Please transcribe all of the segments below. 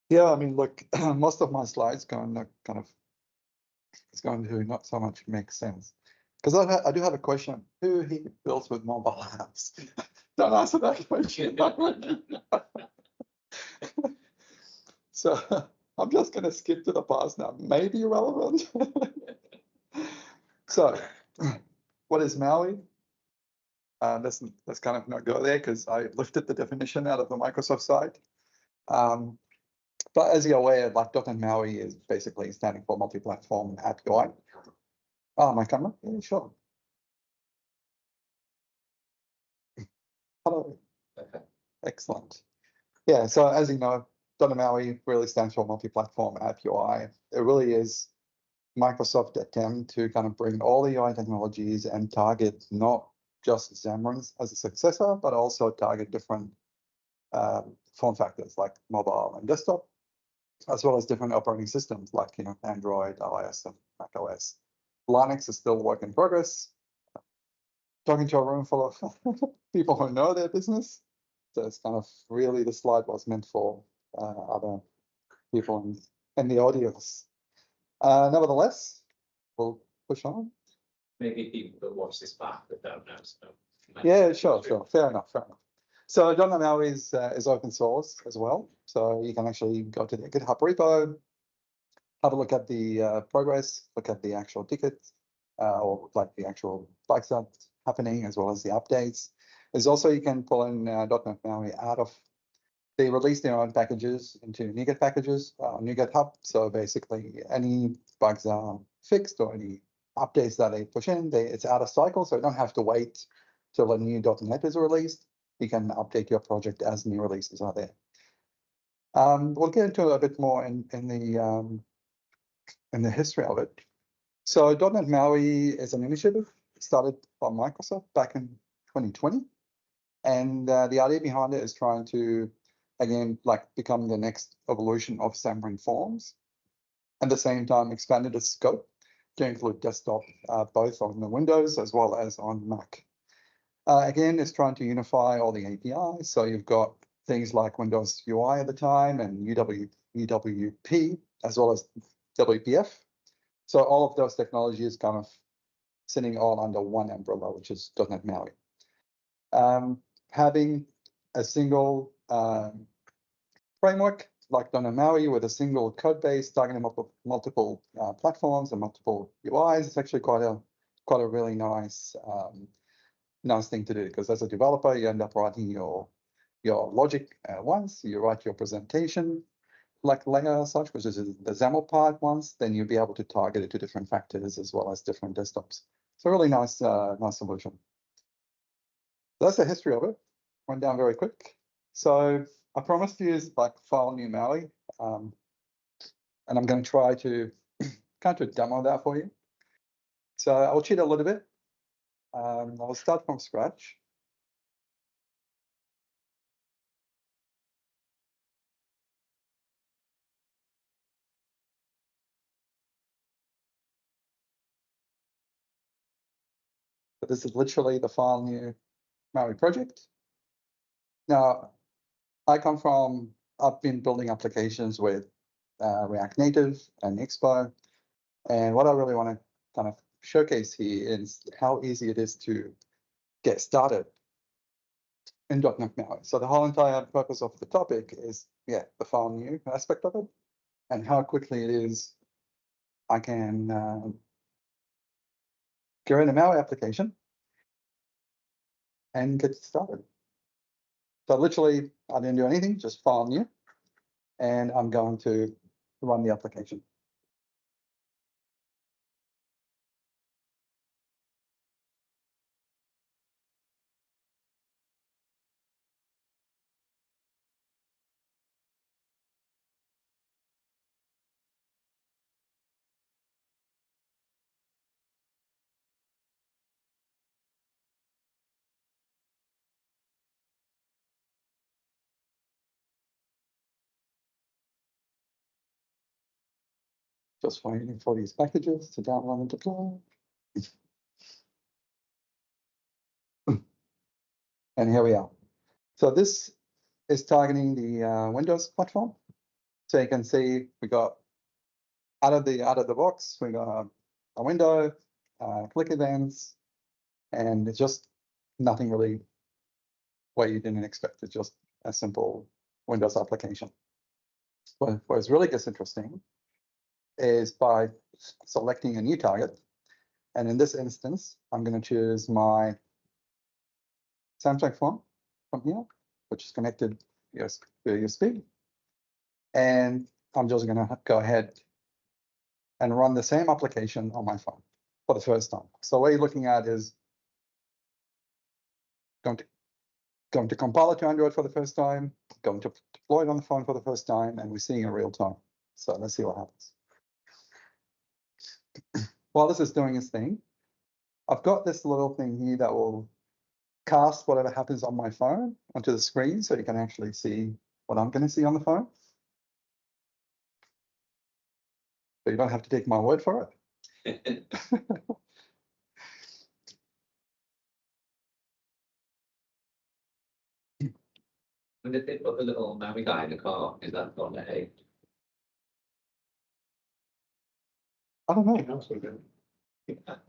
Yeah, I mean, look, most of my slides going to kind of, it's going to not so much make sense. Because I do have a question. Who here builds with mobile apps? Don't answer that question. So I'm just going to skip to the past now. Maybe relevant. So what is MAUI? Let's kind of not go there because I lifted the definition out of the Microsoft site. But as you're aware, like .NET MAUI is basically standing for multi-platform app UI. Oh, my camera? Yeah, sure. Hello. Excellent. Yeah, so as you know, .NET MAUI really stands for multi-platform app UI. It really is Microsoft attempt to kind of bring all the UI technologies and target not just Xamarin as a successor, but also target different form factors like mobile and desktop, as well as different operating systems like Android, iOS, and Mac OS. Linux is still work in progress. Talking to a room full of people who know their business. So it's kind of really the slide was meant for other people in the audience. Nevertheless, we'll push on. Maybe people that watch this back that don't know. So yeah, sure. Fair enough. So .NET MAUI is open source as well. So you can actually go to the GitHub repo, have a look at the progress, look at the actual tickets, or like the actual bugs that's happening, as well as the updates. There's also, you can pull in .NET MAUI out of, they release their own packages into NuGet packages on NuGet Hub. So basically any bugs are fixed or any updates that they push in, it's out of cycle. So you don't have to wait till a new .NET is released. You can update your project as new releases are there. We'll get into a bit more in the history of it. So .NET MAUI is an initiative started by Microsoft back in 2020. And the idea behind it is trying to, again, like become the next evolution of Xamarin Forms. At the same time, expanded its scope to include desktop, both on the Windows as well as on Mac. Again, it's trying to unify all the APIs. So you've got things like Windows UI at the time and UWP, as well as WPF. So all of those technologies kind of sitting all under one umbrella, which is .NET MAUI. Having a single framework like .NET MAUI with a single code base targeting multiple platforms and multiple UIs, it's actually quite a really nice thing to do, because as a developer, you end up writing your logic once, you write your presentation like layer as such, which is the XAML part once, then you'll be able to target it to different factors as well as different desktops. So really nice solution. That's the history of it. Went down very quick. So I promised to use like file new MAUI, and I'm going to try to kind of demo that for you. So I'll cheat a little bit. I'll start from scratch. But this is literally the file new MAUI project. Now, I've been building applications with React Native and Expo. And what I really want to kind of showcase here is how easy it is to get started in .NET MAUI. So the whole entire purpose of the topic is, the file new aspect of it, and how quickly it is I can create a MAUI application and get started. So literally, I didn't do anything, just file new, and I'm going to run the application. Just waiting for these packages to download and deploy. And here we are. So this is targeting the Windows platform. So you can see we got out of the box, we got a window, click events, and it's just nothing really what you didn't expect. It's just a simple Windows application. But what really gets interesting is by selecting a new target. And in this instance, I'm going to choose my Samsung phone from here, which is connected to USB. And I'm just going to go ahead and run the same application on my phone for the first time. So what you're looking at is going to compile it to Android for the first time, going to deploy it on the phone for the first time, and we're seeing in real time. So let's see what happens. While this is doing its thing, I've got this little thing here that will cast whatever happens on my phone onto the screen so you can actually see what I'm going to see on the phone. So you don't have to take my word for it. When did they put the little Maui guy in the car? Is that on the A? I don't know. I was wondering.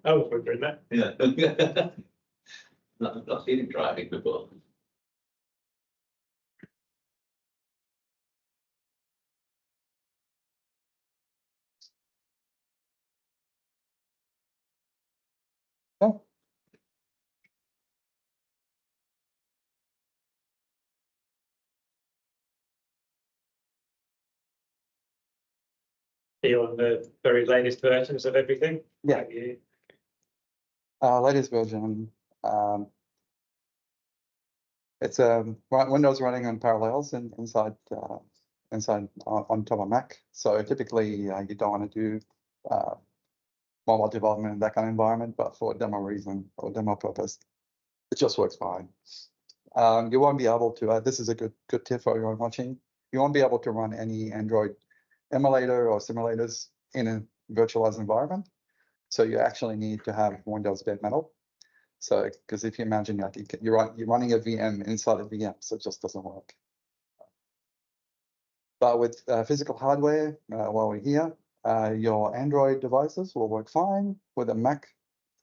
I was wondering that. Yeah. Not seen him driving before. Oh. Are you on the very latest versions of everything? Yeah. You? Latest version. It's Windows running on Parallels inside on top of Mac. So typically you don't want to do mobile development in that kind of environment, but for demo reason or demo purpose, it just works fine. You won't be able to. This is a good tip for everyone watching. You won't be able to run any Android emulator or simulators in a virtualized environment. So you actually need to have Windows bare metal. So, because if you imagine like you're running a VM inside a VM, so it just doesn't work. But with physical hardware, while we're here, your Android devices will work fine with a Mac,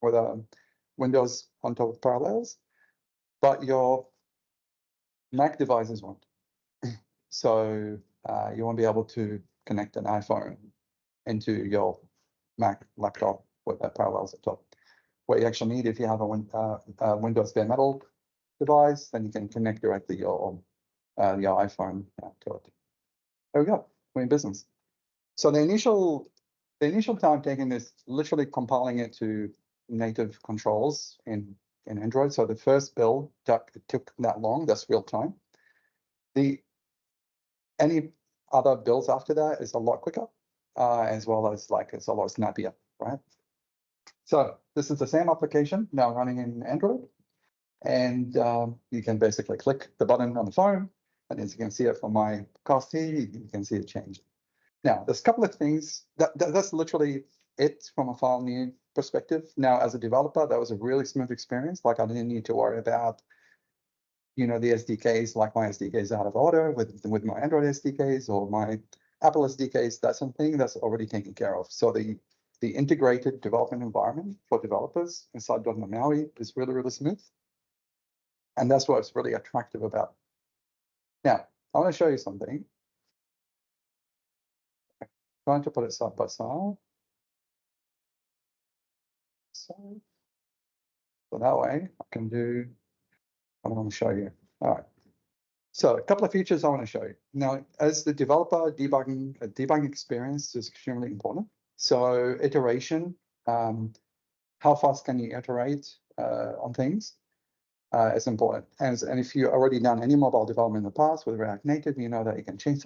with a Windows on top of Parallels, but your Mac devices won't. So you won't be able to connect an iPhone into your Mac laptop with that Parallels at top. What you actually need, if you have a Windows bare metal device, then you can connect directly your iPhone to it. There we go. We're in business. So the initial time taken is literally compiling it to native controls in Android. So the first build took that long. That's real time. Any other builds after that is a lot quicker, as well as it's a lot snappier, right? So this is the same application now running in Android, and you can basically click the button on the phone, and as you can see it from my cast here, you can see it change. Now, there's a couple of things that's literally it from a file new perspective. Now, as a developer, that was a really smooth experience. Like I didn't need to worry about, the SDKs, like my SDKs out of order with my Android SDKs or my Apple SDKs. That's something that's already taken care of. So the integrated development environment for developers inside .NET MAUI is really, really smooth. And that's what's really attractive about it. Now, I want to show you something. I'm trying to put it side by side. So that way I can do what I want to show you. All right. So a couple of features I want to show you. Now, as the developer, debugging experience is extremely important. So iteration, how fast can you iterate on things is important. And if you've already done any mobile development in the past with React Native, you know that you can change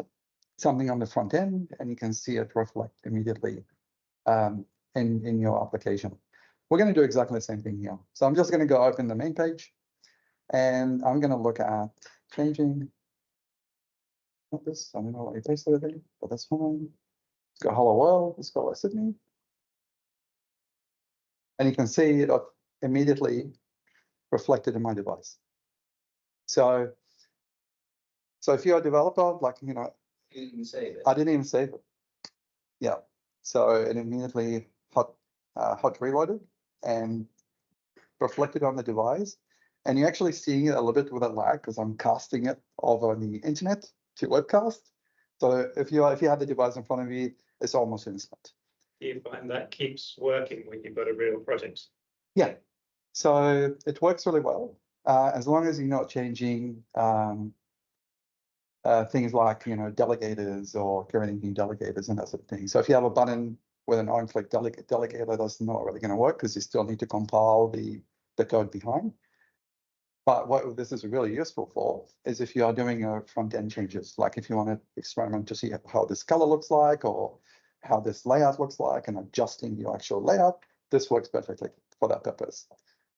something on the front end and you can see it reflect immediately in your application. We're going to do exactly the same thing here. So I'm just going to go open the main page and I'm going to look at changing. Not this, I don't know what you pasted it in, but that's fine. Let's go hello world, let's go Sydney. And you can see it immediately reflected in my device. So if you're a developer, like, You can save it. I didn't even save it. Yeah, so it immediately hot reloaded and reflected on the device. And you're actually seeing it a little bit with a lag because I'm casting it over the internet to webcast. So if you have the device in front of you, it's almost instant. Do you find that keeps working when you've got a real project? Yeah, so it works really well as long as you're not changing things like delegators or creating new delegators and that sort of thing. So if you have a button with an on-click delegator, that's not really going to work because you still need to compile the code behind. But what this is really useful for is if you are doing front-end changes, like if you want to experiment to see how this color looks like or how this layout looks like and adjusting your actual layout, this works perfectly for that purpose.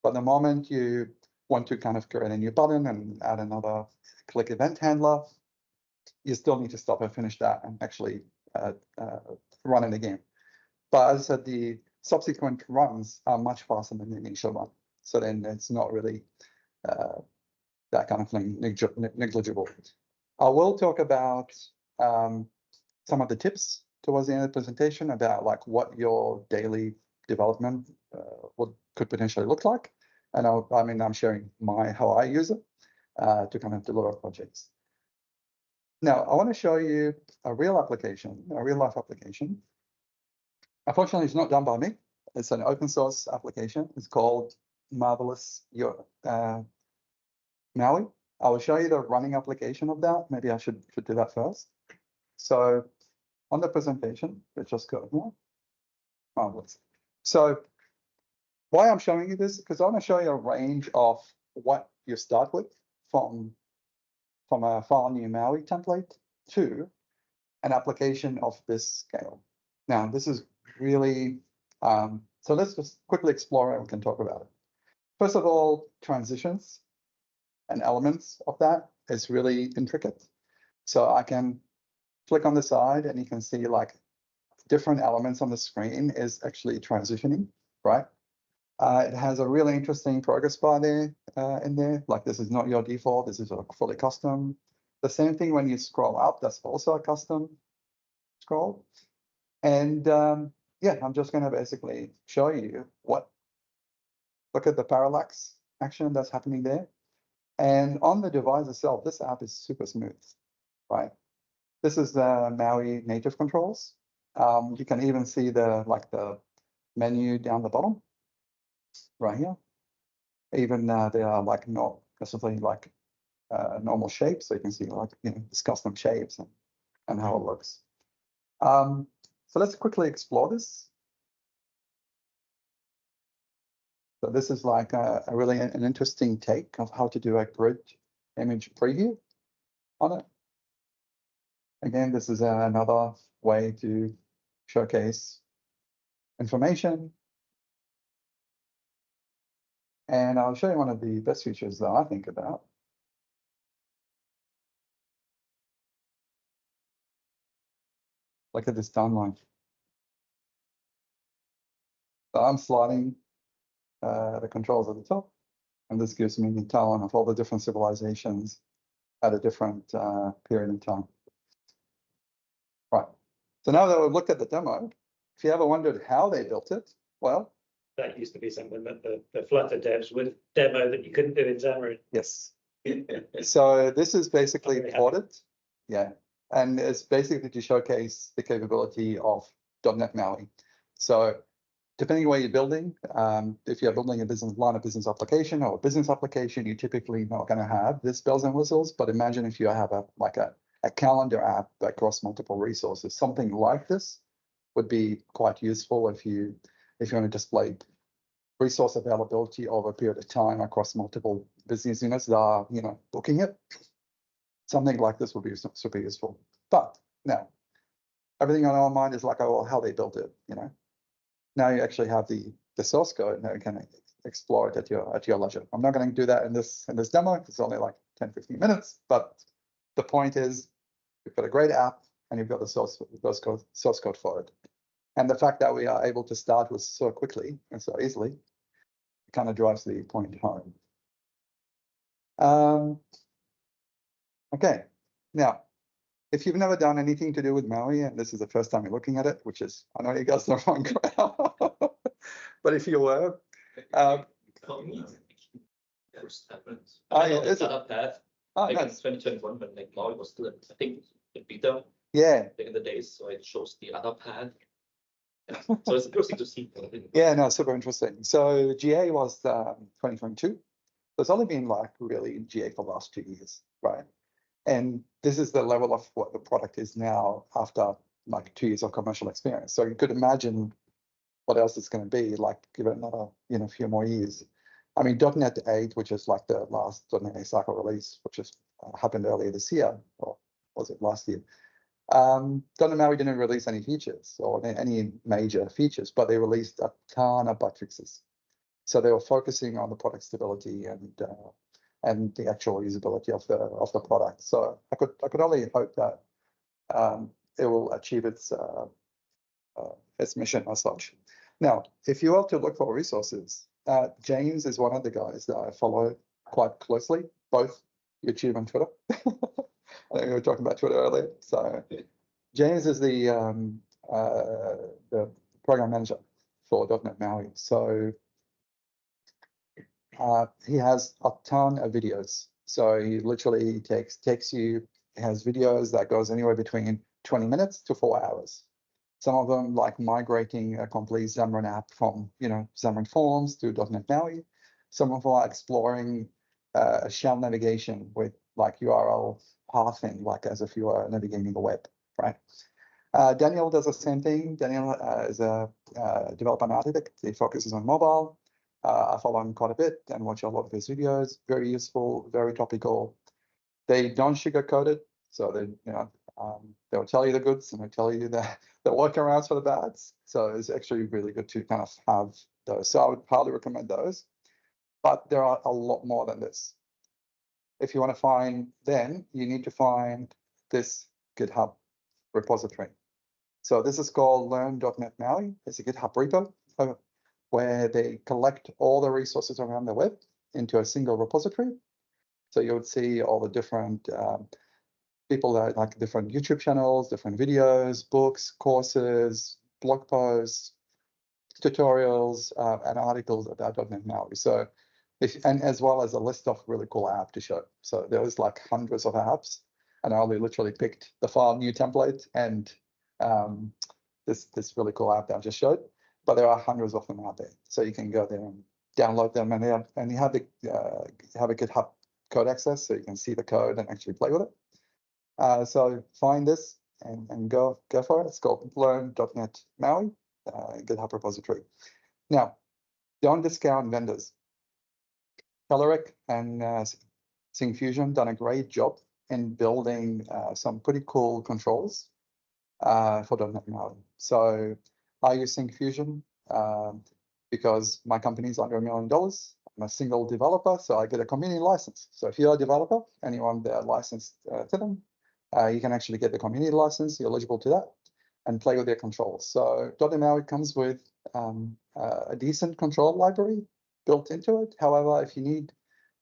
But the moment you want to kind of create a new button and add another click event handler, you still need to stop and finish that and actually run it again. But as I said, the subsequent runs are much faster than the initial one. So then it's not really that kind of thing negligible. I will talk about some of the tips towards the end of the presentation about like what your daily development could potentially look like. And I'm sharing how I use it to kind of deliver projects. Now, I want to show you a real application, a real life application. Unfortunately, it's not done by me. It's an open source application. It's called Marvelous MAUI. I will show you the running application of that. Maybe I should do that first. So on the presentation, let's just go here. Marvelous. So why I'm showing you this, because I want to show you a range of what you start with from a file new MAUI template to an application of this scale. Now, this is really, so let's just quickly explore it and we can talk about it. First of all, transitions and elements of that is really intricate. So I can click on the side and you can see like different elements on the screen is actually transitioning, right? It has a really interesting progress bar there in there. Like this is not your default. This is a fully custom. The same thing when you scroll up, that's also a custom scroll. And yeah, I'm just going to basically show you look at the parallax action that's happening there. And on the device itself, this app is super smooth, right? This is the MAUI native controls. You can even see the menu down the bottom, right here. Even they are like not necessarily like normal shapes, so you can see like this custom shapes and how it looks. So let's quickly explore this. So this is like a really an interesting take of how to do a grid image preview on it. Again, this is another way to showcase information. And I'll show you one of the best features that I think about. Look at this timeline. So I'm sliding the controls at the top, and this gives me the timeline of all the different civilizations at a different period in time. Right. So now that we've looked at the demo, if you ever wondered how they built it, well, That used to be something that the Flutter devs would demo that you couldn't do in Xamarin. yes. So this is basically Very ported, yeah, and it's basically to showcase the capability of .NET MAUI. So depending on what you're building, if you're building a line of business application or a business application, you're typically not going to have this bells and whistles. But imagine if you have a calendar app across multiple resources, something like this would be quite useful if you want to display resource availability over a period of time across multiple business units that are, booking it. Something like this would be super useful. But now, everything on our mind is like, oh, well, how they built it, Now you actually have the source code. Now you can explore it at your leisure. I'm not going to do that in this demo. It's only like 10-15 minutes. But the point is, you've got a great app and you've got the source code for it. And the fact that we are able to start with so quickly and so easily kind of drives the point home. Okay, now if you've never done anything to do with Maui, and this is the first time you're looking at it, which is, I know you guys are the wrong crowd, but if you were, I yeah, know the is it? startup path, oh, like in nice. 2021, when like MAUI was still, I think, in beta Yeah, back in the days, so it shows the other path. Yeah. So it's interesting to see. yeah, no, super interesting. So GA was 2022. So it's only been like really in GA for the last 2 years, right? And this is the level of what the product is now after like 2 years of commercial experience. So you could imagine what else it's going to be like, give it another, few more years. I mean, .NET 8, which is like the last .NET 8 cycle release, which has happened earlier this year, or was it last year? .NET MAUI didn't release any features or any major features, but they released a ton of bug fixes. So they were focusing on the product stability and the actual usability of the product. So I could only hope that it will achieve its mission as such. Now, if you were to look for resources, James is one of the guys that I follow quite closely, both YouTube and Twitter. I think we were talking about Twitter earlier. So James is the program manager for .NET MAUI. So he has a ton of videos. So he literally takes you, has videos that goes anywhere between 20 minutes to 4 hours. Some of them like migrating a complete Xamarin app from, Xamarin Forms to .NET MAUI. Some of them are exploring shell navigation with like URL pathing, like as if you are navigating the web, right? Daniel does the same thing. Daniel is a developer and architect. He focuses on mobile. I follow him quite a bit and watch a lot of his videos. Very useful, very topical. They don't sugarcoat it, so they'll tell you the goods and they'll tell you the workarounds for the bads. So it's actually really good to kind of have those. So I would highly recommend those. But there are a lot more than this. If you want to find them, you need to find this GitHub repository. So this is called learn.net MAUI. It's a GitHub repo where they collect all the resources around the web into a single repository. So you would see all the different people that like different YouTube channels, different videos, books, courses, blog posts, tutorials, and articles about .NET MAUI. So and as well as a list of really cool apps to show. So there was like hundreds of apps, and I only literally picked the file new template and this really cool app that I just showed. But there are hundreds of them out there, so you can go there and download them, and you have a GitHub code access, so you can see the code and actually play with it. So find this and go for it. It's called learn.net MAUI GitHub repository. Now, don't discount vendors. Telerik and Syncfusion done a great job in building some pretty cool controls for .NET MAUI. So I use Syncfusion because my company is under $1 million. I'm a single developer, so I get a community license. So if you're a developer and you want the license to them, you can actually get the community license. You're eligible to that and play with their controls. So .NET MAUI comes with a decent control library built into it. However, if you need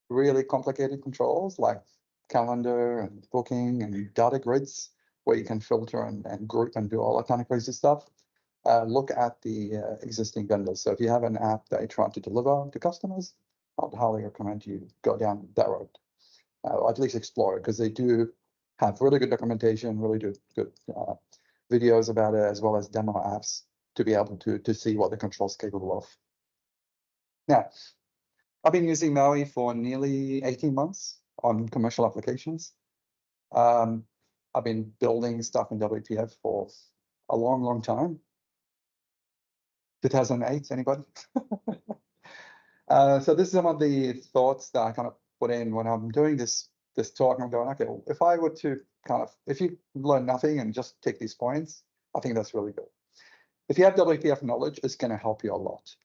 really complicated controls like calendar and booking and data grids, where you can filter and group and do all that kind of crazy stuff, look at the existing vendors. So if you have an app that you're trying to deliver to customers, I'd highly recommend you go down that road, or at least explore it, because they do have really good documentation, really good videos about it, as well as demo apps to be able to see what the control's capable of. Now, I've been using MAUI for nearly 18 months on commercial applications. I've been building stuff in WPF for a long time. 2008, anybody? So this is some of the thoughts that I kind of put in when I'm doing this talk. I'm going, okay, well, if I were to if you learn nothing and just take these points, I think that's really good. If you have WPF knowledge, it's going to help you a lot.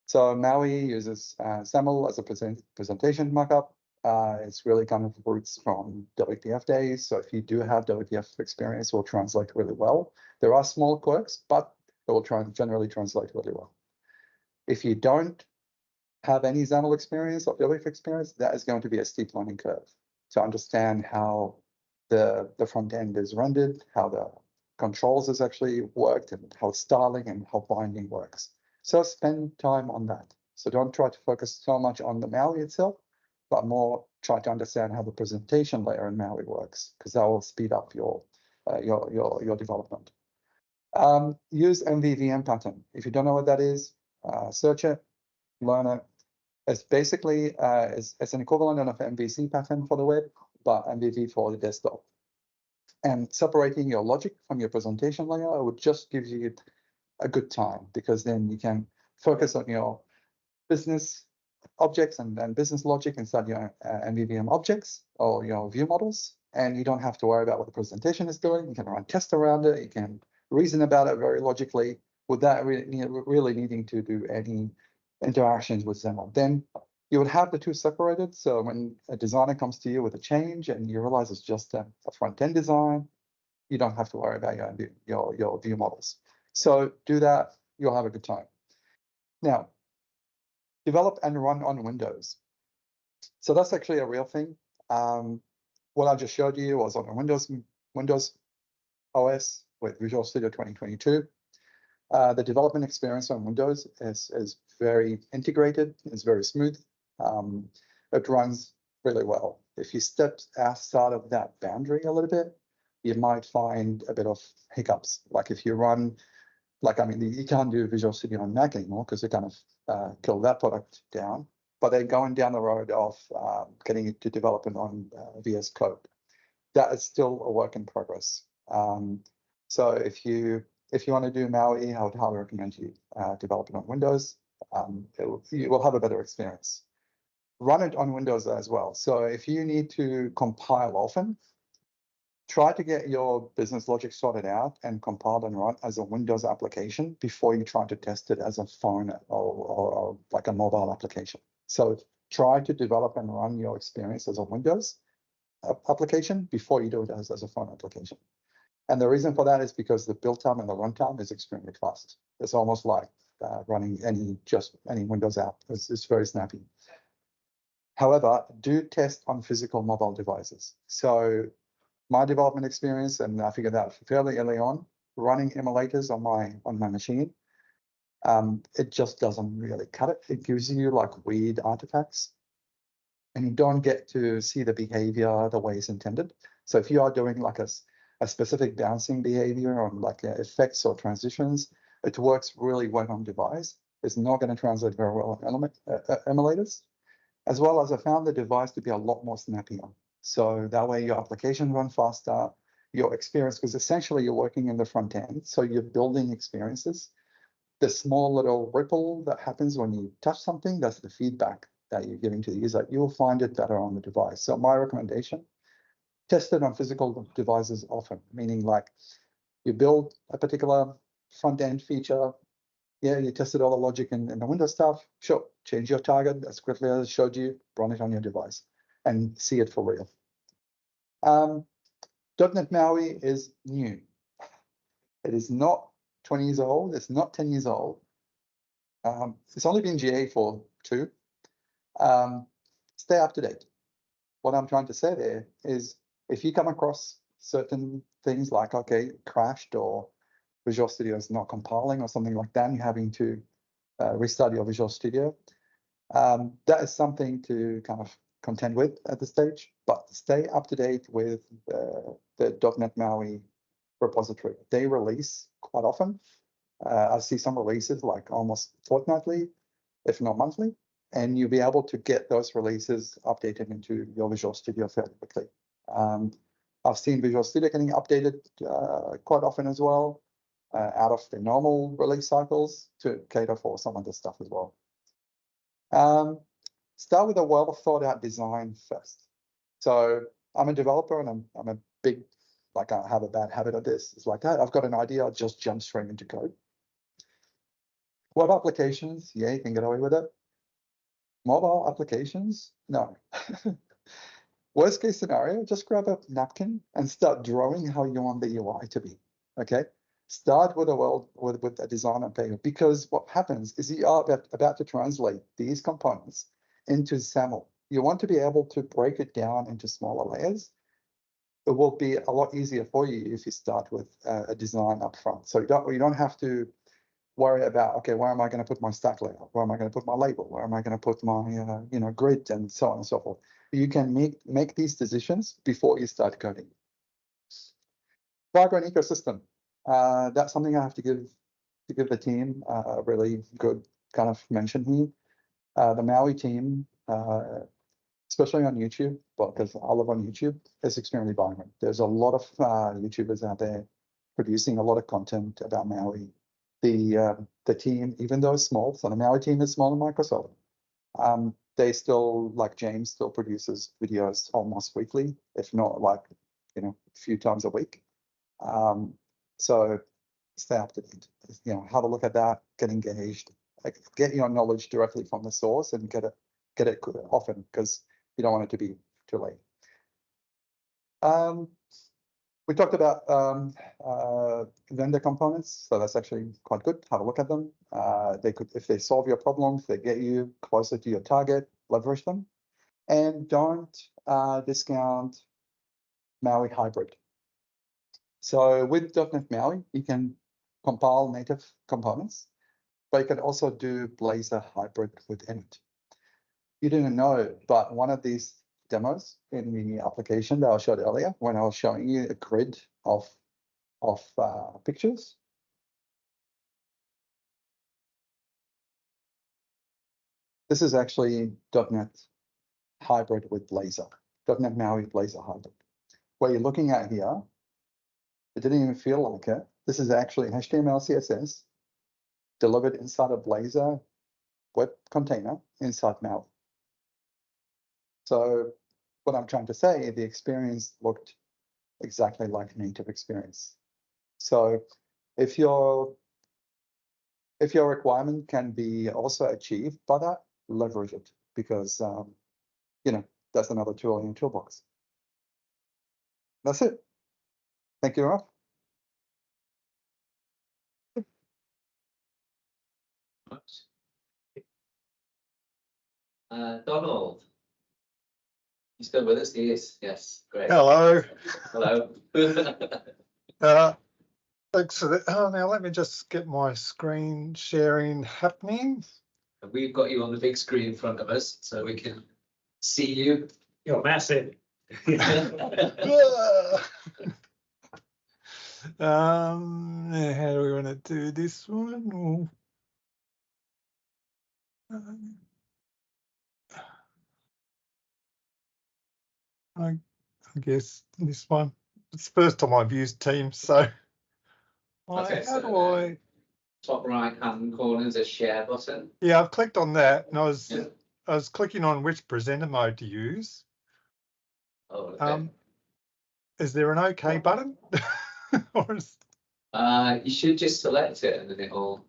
So MAUI uses SAML as a presentation markup. It's really kind of roots from WPF days. So if you do have WPF experience, it will translate really well. There are small quirks, but it will generally translate really well. If you don't have any XAML experience or WPF experience, that is going to be a steep learning curve to understand how the front end is rendered, how the controls is actually worked, and how styling and how binding works. So spend time on that. So don't try to focus so much on the MAUI itself, but more try to understand how the presentation layer in MAUI works, because that will speed up your development. Use MVVM pattern. If you don't know what that is, search it, learn it. It's basically it's an equivalent of MVC pattern for the web, but MVV for the desktop. And separating your logic from your presentation layer would just give you a good time, because then you can focus on your business objects and business logic inside your MVVM objects or your view models, and you don't have to worry about what the presentation is doing. You can run tests around it. You can reason about it very logically without really needing to do any interactions with XAML. Then you would have the two separated. So when a designer comes to you with a change and you realize it's just a front-end design, you don't have to worry about your view models. So do that, you'll have a good time. Now, develop and run on Windows. So that's actually a real thing. What I just showed you was on a Windows OS with Visual Studio 2022. The development experience on Windows is very integrated, it's very smooth. It runs really well. If you step outside of that boundary a little bit, you might find a bit of hiccups. Like if you run, you can't do Visual Studio on Mac anymore because they kind of killed that product down. But they're going down the road of getting it to development on VS Code. That is still a work in progress. So if you want to do MAUI, I would highly recommend you develop it on Windows. You will have a better experience. Run it on Windows as well. So if you need to compile often, try to get your business logic sorted out and compiled and run as a Windows application before you try to test it as a phone or like a mobile application. So try to develop and run your experience as a Windows application before you do it as a phone application. And the reason for that is because the build time and the runtime is extremely fast. It's almost like running any Windows app. It's very snappy. However, do test on physical mobile devices. So my development experience, and I figured out fairly early on, running emulators on my machine, it just doesn't really cut it. It gives you like weird artifacts, and you don't get to see the behavior the way it's intended. So if you are doing like a specific bouncing behavior on like effects or transitions, it works really well on device. It's not going to translate very well on emulators. As well as I found the device to be a lot more snappier. So that way your application run faster, your experience, because essentially you're working in the front end. So you're building experiences. The small little ripple that happens when you touch something, that's the feedback that you're giving to the user. You'll find it better on the device. So my recommendation, test it on physical devices often, meaning like you build a particular front end feature. Yeah, you tested all the logic in the Windows stuff. Sure, change your target as quickly as I showed you, run it on your device and see it for real. .NET MAUI is new. It is not 20 years old. It's not 10 years old. It's only been GA for 2. Stay up to date. What I'm trying to say there is if you come across certain things like, okay, crashed or Visual Studio is not compiling or something like that, and you're having to restart your Visual Studio, that is something to kind of contend with at this stage, but stay up to date with the .NET MAUI repository. They release quite often. I see some releases like almost fortnightly, if not monthly, and you'll be able to get those releases updated into your Visual Studio fairly quickly. I've seen Visual Studio getting updated quite often as well, out of the normal release cycles to cater for some of this stuff as well. Start with a well thought out design first. So I'm a developer and I'm a big, like I have a bad habit of this. It's like, I've got an idea, I'll just jump straight into code. Web applications, yeah, you can get away with it. Mobile applications, no. Worst case scenario, just grab a napkin and start drawing how you want the UI to be, okay? Start with a design on paper, because what happens is you are about to translate these components into XAML. You want to be able to break it down into smaller layers it will be a lot easier for you if you start with a design up front. So you don't have to worry about, okay, where am I going to put my stack layout? Where am I going to put my label? Where am I going to put my grid, and so on and so forth. You can make these decisions before you start coding. Vibrant ecosystem. That's something I have to give the team a really good kind of mention here. The Maui team, especially on YouTube, because I live on YouTube, is extremely vibrant. There's a lot of YouTubers out there producing a lot of content about Maui. The team, even though it's small, so the Maui team is small in Microsoft, they still, like James, still produces videos almost weekly, if not like, a few times a week. So stay up to date, have a look at that, get engaged, get your knowledge directly from the source and get it often, because you don't want it to be too late. We talked about vendor components, so that's actually quite good. Have a look at them. They could, if they solve your problems, they get you closer to your target, leverage them, and don't discount Maui hybrid. So with .NET MAUI, you can compile native components, but you can also do Blazor hybrid within it. You didn't know, but one of these demos in the application that I showed earlier, when I was showing you a grid of pictures, this is actually .NET hybrid with Blazor, .NET MAUI Blazor hybrid. What you're looking at here, it didn't even feel like it. This is actually HTML, CSS delivered inside a Blazor web container inside MAUI. So what I'm trying to say, the experience looked exactly like native experience. So if your requirement can be also achieved by that, leverage it, because that's another tool in your toolbox. That's it. Thank you, Rob. Donald, you still with us? He is. Yes, great. Hello. Hello. Thanks for that. Oh, now let me just get my screen sharing happening. We've got you on the big screen in front of us, so we can see you. You're massive. How do we want to do this one? I guess this one. It's the first time I've used Teams, so Okay, how do I? Top right hand corner is a share button. Yeah, I've clicked on that, and I Yeah. was clicking on which presenter mode to use. Oh, okay. Is there an OK button? Or is... You should just select it and then it'll.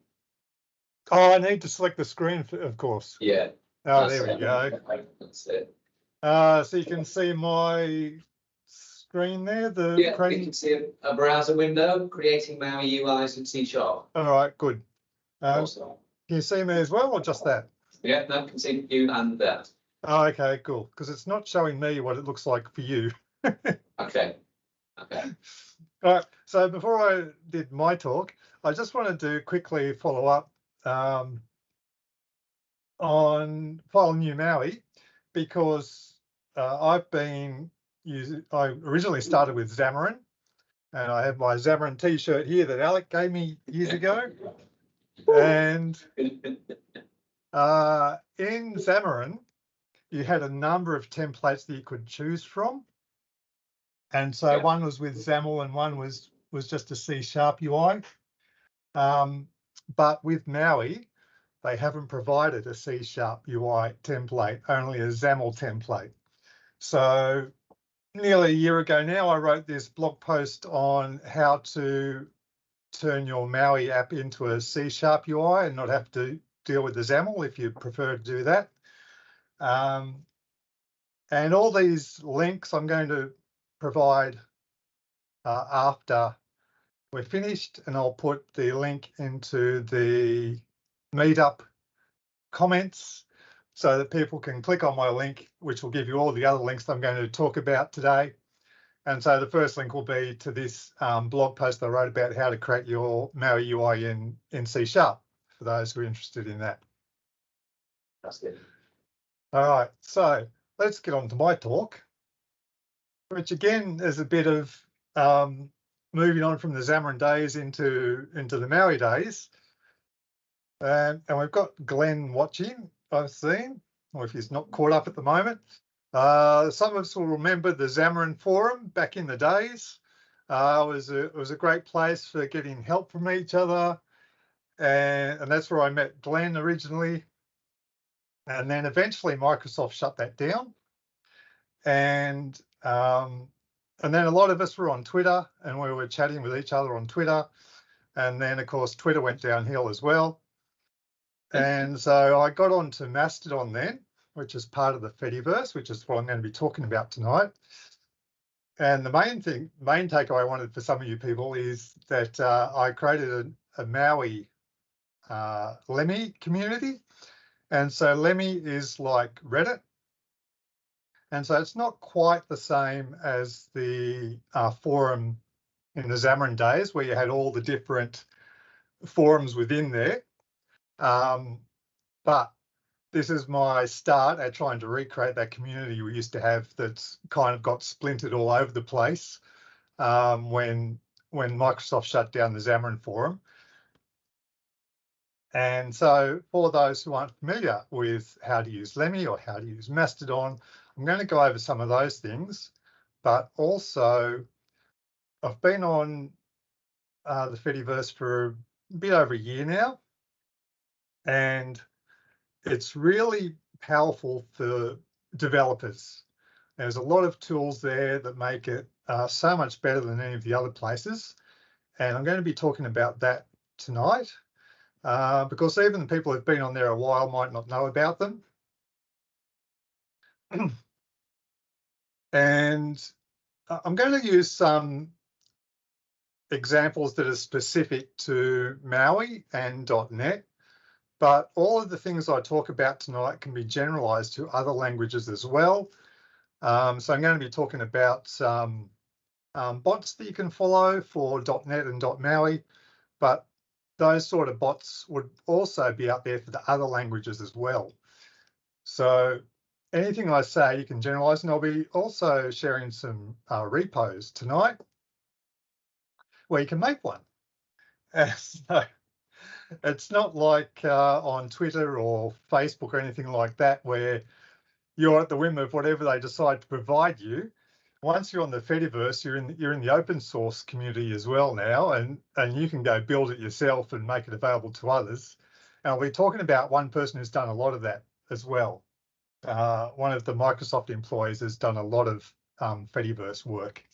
Oh, I need to select the screen, of course. Yeah. Oh, there we go. That's it. So you can see my screen there. You can see a browser window creating MAUI UIs in C#. All right, good. Also. Can you see me as well, or just that? Yeah, no, I can see you and that. Oh, okay, cool. Because it's not showing me what it looks like for you. Okay. Okay. All right. So before I did my talk, I just wanted to quickly follow up on File New MAUI, because I've been using. I originally started with Xamarin, and I have my Xamarin T-shirt here that Alec gave me years ago. And in Xamarin, you had a number of templates that you could choose from. And so one was with XAML and one was just a C# UI. But with MAUI, they haven't provided a C# UI template, only a XAML template. So nearly a year ago now, I wrote this blog post on how to turn your MAUI app into a C# UI and not have to deal with the XAML if you prefer to do that. And all these links I'm going to provide after we're finished, and I'll put the link into the meetup comments so that people can click on my link, which will give you all the other links I'm going to talk about today. And so the first link will be to this blog post I wrote about how to create your MAUI UI in C#, for those who are interested in that. That's it. All right, so let's get on to my talk, which again is a bit of moving on from the Xamarin days into the MAUI days. And we've got Glenn watching, I've seen, or if he's not caught up at the moment. Some of us will remember the Xamarin forum back in the days. It was a great place for getting help from each other. And that's where I met Glenn originally. And then eventually Microsoft shut that down. And then a lot of us were on Twitter and we were chatting with each other on Twitter. And then, of course, Twitter went downhill as well. And so I got onto Mastodon then, which is part of the Fediverse, which is what I'm going to be talking about tonight. And the main takeaway I wanted for some of you people is that I created a MAUI Lemmy community. And so Lemmy is like Reddit. And so it's not quite the same as the forum in the Xamarin days where you had all the different forums within there. But this is my start at trying to recreate that community we used to have that's kind of got splintered all over the place when Microsoft shut down the Xamarin forum. And so for those who aren't familiar with how to use Lemmy or how to use Mastodon, I'm going to go over some of those things, but also I've been on the Fediverse for a bit over a year now, and it's really powerful for developers. There's a lot of tools there that make it so much better than any of the other places. And I'm going to be talking about that tonight because even the people who've been on there a while might not know about them. And I'm going to use some examples that are specific to MAUI and .NET. But all of the things I talk about tonight can be generalized to other languages as well. So I'm going to be talking about some bots that you can follow for .NET and .MAUI, but those sort of bots would also be out there for the other languages as well. So anything I say you can generalize, and I'll be also sharing some repos tonight where you can make one. So it's not like on Twitter or Facebook or anything like that where you're at the whim of whatever they decide to provide you. Once you're on the Fediverse, you're in the open source community as well now, and you can go build it yourself and make it available to others. And I'll be talking about one person who's done a lot of that as well. One of the Microsoft employees has done a lot of Fediverse work.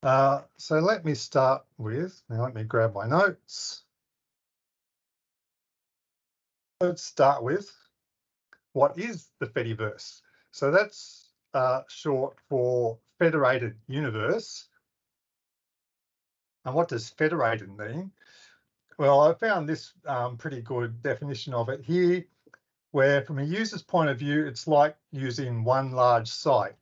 So let me start with, now let me grab my notes. Let's start with, what is the Fediverse? So that's short for Federated Universe. And what does federated mean? Well, I found this pretty good definition of it here, where from a user's point of view, it's like using one large site.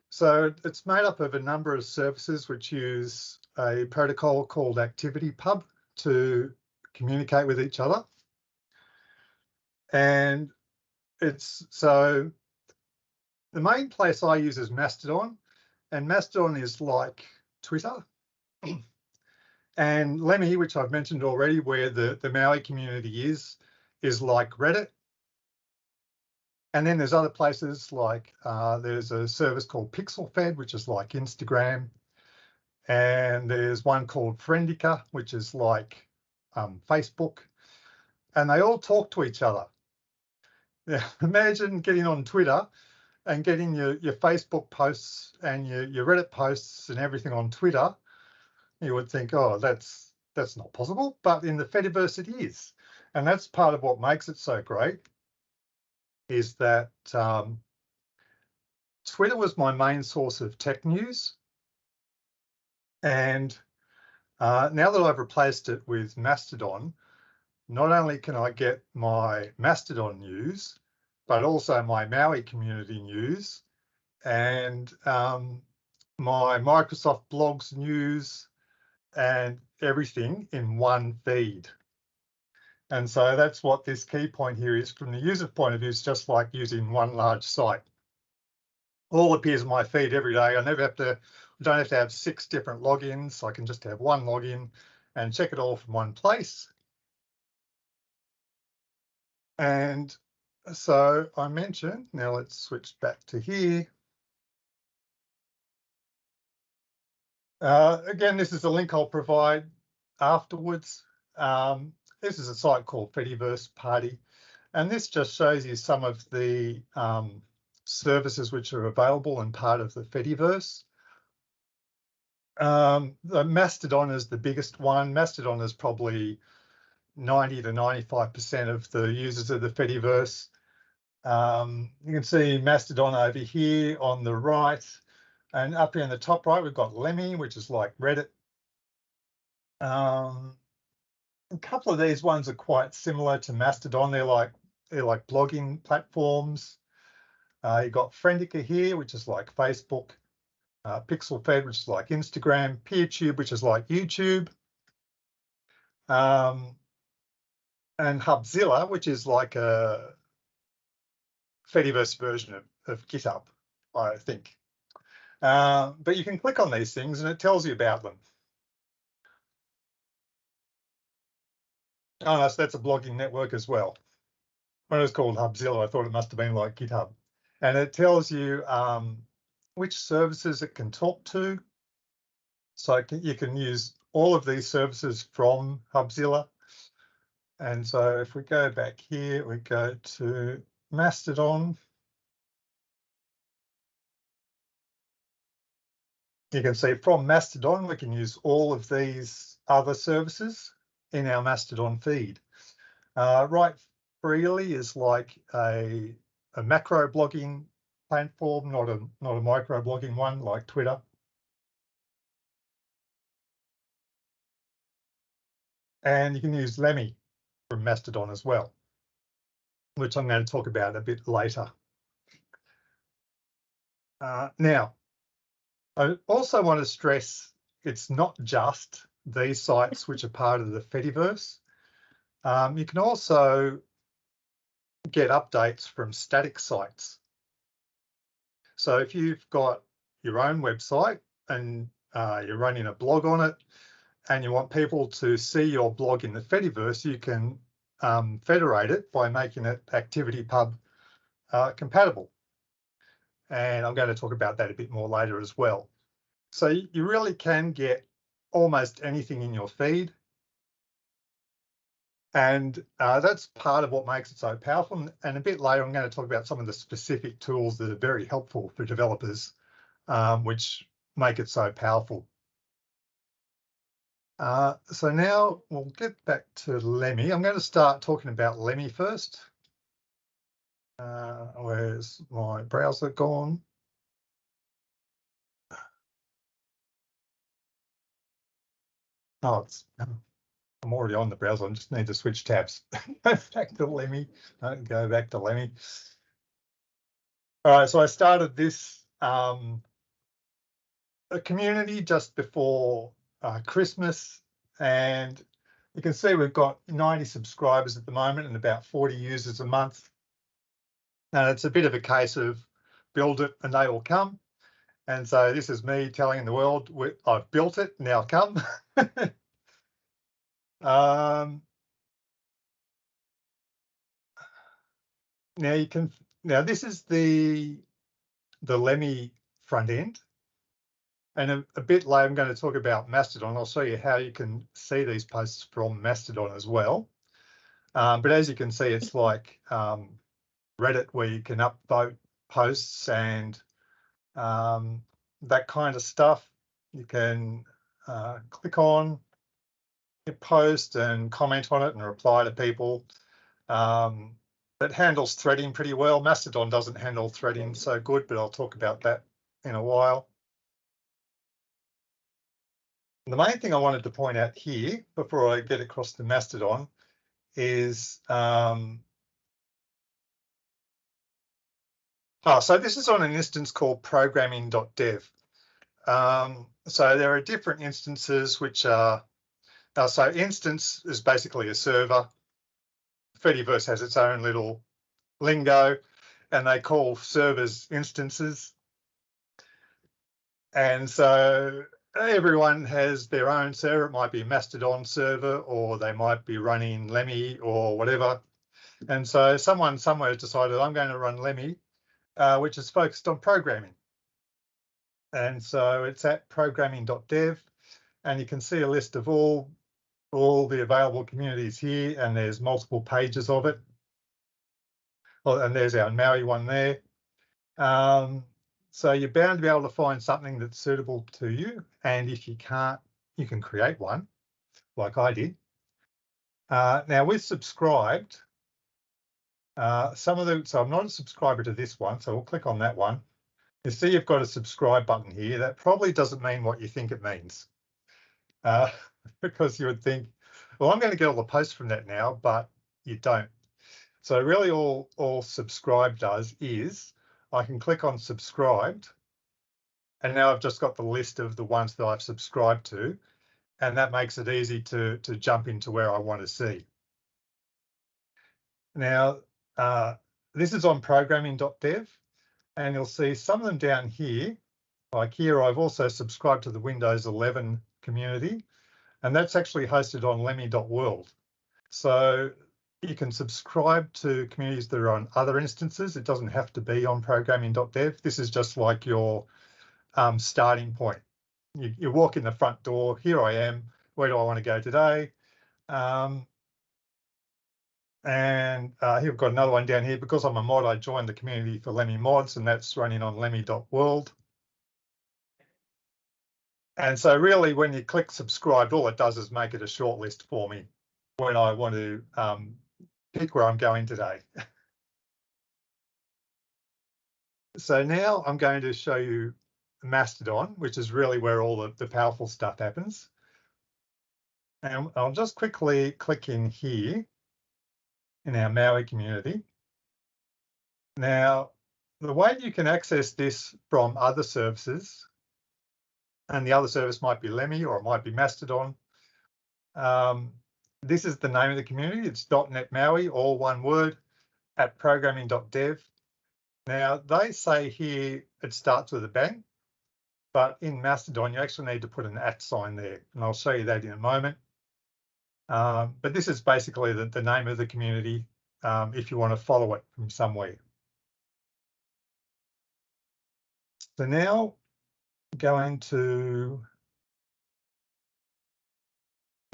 So it's made up of a number of services which use a protocol called ActivityPub to communicate with each other. And so the main place I use is Mastodon, and Mastodon is like Twitter. And Lemmy, which I've mentioned already, where the MAUI community is like Reddit. And then there's other places like there's a service called PixelFed, which is like Instagram. And there's one called Friendica, which is like Facebook. And they all talk to each other. Yeah, imagine getting on Twitter and getting your Facebook posts and your Reddit posts and everything on Twitter. You would think, oh, that's not possible. But in the Fediverse, it is. And that's part of what makes it so great, is that Twitter was my main source of tech news. And now that I've replaced it with Mastodon, not only can I get my Mastodon news, but also my MAUI community news and my Microsoft blogs, news, and everything in one feed. And so that's what this key point here is. From the user point of view, it's just like using one large site. All appears in my feed every day. I don't have to have 6 different logins. I can just have one login and check it all from one place. And so I mentioned, now let's switch back to here. Again, this is a link I'll provide afterwards. This is a site called Fediverse Party, and this just shows you some of the services which are available and part of the Fediverse. The Mastodon is the biggest one. Mastodon is probably 90 to 95% of the users of the Fediverse. You can see Mastodon over here on the right, and up here in the top right, we've got Lemmy, which is like Reddit. A couple of these ones are quite similar to Mastodon. They're like blogging platforms. You've got Friendica here, which is like Facebook. PixelFed, which is like Instagram. PeerTube, which is like YouTube. And Hubzilla, which is like a Fediverse version of GitHub, I think. But you can click on these things and it tells you about them. Oh, no, so that's a blogging network as well. When it was called Hubzilla, I thought it must have been like GitHub. And it tells you which services it can talk to. So you can use all of these services from Hubzilla. And so if we go back here, we go to Mastodon. You can see from Mastodon, we can use all of these other services in our Mastodon feed. Write Freely is like a macro blogging platform, not a micro blogging one like Twitter. And you can use Lemmy from Mastodon as well, which I'm going to talk about a bit later. Now, I also want to stress it's not just these sites which are part of the Fediverse. You can also get updates from static sites. So if you've got your own website and you're running a blog on it and you want people to see your blog in the Fediverse, you can federate it by making it ActivityPub compatible. And I'm going to talk about that a bit more later as well. So you really can get almost anything in your feed. And that's part of what makes it so powerful. And a bit later, I'm going to talk about some of the specific tools that are very helpful for developers, which make it so powerful. So now we'll get back to Lemmy. I'm going to start talking about Lemmy first. Where's my browser gone? Oh, I'm already on the browser. I just need to switch tabs. Back to Lemmy. Go back to Lemmy. All right, so I started this a community just before Christmas, and you can see we've got 90 subscribers at the moment and about 40 users a month. And it's a bit of a case of build it and they will come. And so this is me telling the world, I've built it, now come. Now this is the Lemmy front end. And a bit later, I'm going to talk about Mastodon. I'll show you how you can see these posts from Mastodon as well. But as you can see, it's like Reddit, where you can upvote posts and that kind of stuff. You can click on your post and comment on it and reply to people. It handles threading pretty well. Mastodon doesn't handle threading so good, but I'll talk about that in a while. The main thing I wanted to point out here before I get across to Mastodon is So this is on an instance called programming.dev. So there are different instances which are, so instance is basically a server. Fediverse has its own little lingo, and they call servers instances. And so everyone has their own server. It might be a Mastodon server, or they might be running Lemmy or whatever. And so someone somewhere decided, I'm going to run Lemmy, which is focused on programming. And so it's at programming.dev, and you can see a list of all the available communities here, and there's multiple pages of it. Well, and there's our MAUI one there. So you're bound to be able to find something that's suitable to you. And if you can't, you can create one like I did. Now with subscribed, so I'm not a subscriber to this one, so we'll click on that one. You see you've got a subscribe button here. That probably doesn't mean what you think it means. Because you would think, well, I'm going to get all the posts from that now, but you don't. So really all subscribe does is I can click on subscribed, and now I've just got the list of the ones that I've subscribed to, and that makes it easy to jump into where I want to see. Now, this is on programming.dev, and you'll see some of them down here. Like here, I've also subscribed to the Windows 11 community, and that's actually hosted on lemmy.world. So you can subscribe to communities that are on other instances. It doesn't have to be on programming.dev. This is just like your starting point. You walk in the front door, here I am, where do I want to go today? And here we've got another one down here. Because I'm a mod, I joined the community for Lemmy mods, and that's running on lemmy.world. And so really when you click subscribe, all it does is make it a short list for me when I want to pick where I'm going today. So now I'm going to show you Mastodon, which is really where all the powerful stuff happens. And I'll just quickly click in here in our MAUI community. Now, the way you can access this from other services, and the other service might be Lemmy or it might be Mastodon. This is the name of the community. It's .NET MAUI, all one word, at programming.dev. Now, they say here it starts with a bang, but in Mastodon, you actually need to put an @ sign there, and I'll show you that in a moment. But this is basically the name of the community if you want to follow it from somewhere. So now, going to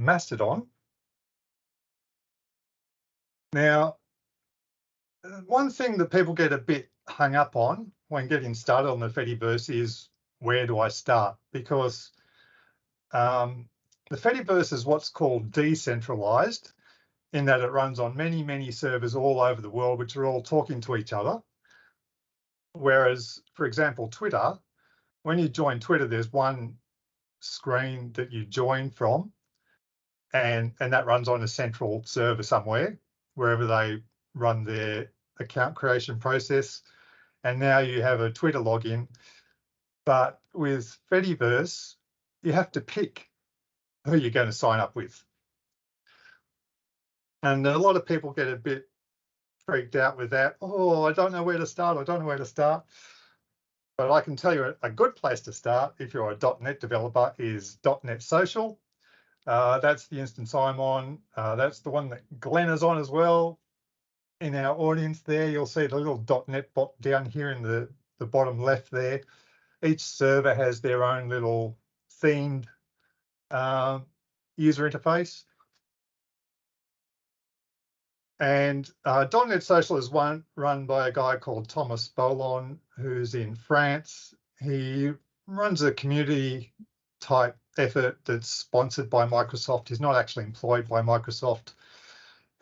Mastodon. Now, one thing that people get a bit hung up on when getting started on the Fediverse is, where do I start? Because the Fediverse is what's called decentralized, in that it runs on many, many servers all over the world, which are all talking to each other. Whereas, for example, Twitter, when you join Twitter, there's one screen that you join from, and that runs on a central server somewhere, wherever they run their account creation process. And now you have a Twitter login. But with Fediverse, you have to pick who you're going to sign up with. And a lot of people get a bit freaked out with that. Oh, I don't know where to start. I don't know where to start. But I can tell you a good place to start if you're a .NET developer is .NET Social. That's the instance I'm on. That's the one that Glenn is on as well. In our audience there, you'll see the little .NET bot down here in the bottom left there. Each server has their own little themed user interface. And .NET Social is run by a guy called Thomas Bolon, who's in France. He runs a community type effort that's sponsored by Microsoft. He's not actually employed by Microsoft.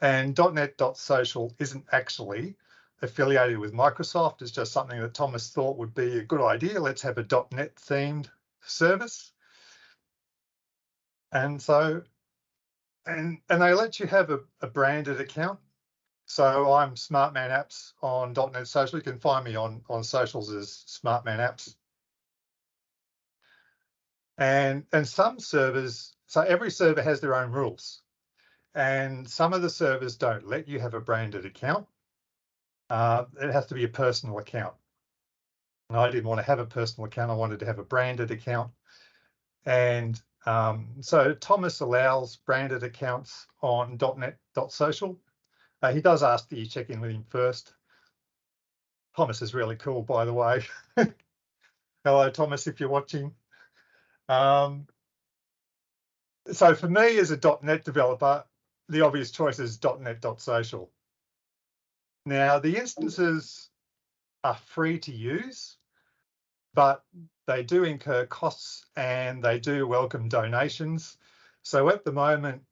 And .NET.social isn't actually affiliated with Microsoft. It's just something that Thomas thought would be a good idea. Let's have a .NET themed service. And so, and they let you have a branded account. So I'm Smartman Apps on .NET Social. You can find me on socials as Smartman Apps. And some servers, so every server has their own rules. And some of the servers don't let you have a branded account. It has to be a personal account. And I didn't want to have a personal account. I wanted to have a branded account. And so Thomas allows branded accounts on .NET.social. He does ask that you check in with him first. Thomas is really cool, by the way. Hello, Thomas, if you're watching. So for me as a .NET developer, the obvious choice is .NET.social. Now, the instances are free to use, but they do incur costs and they do welcome donations. So at the moment,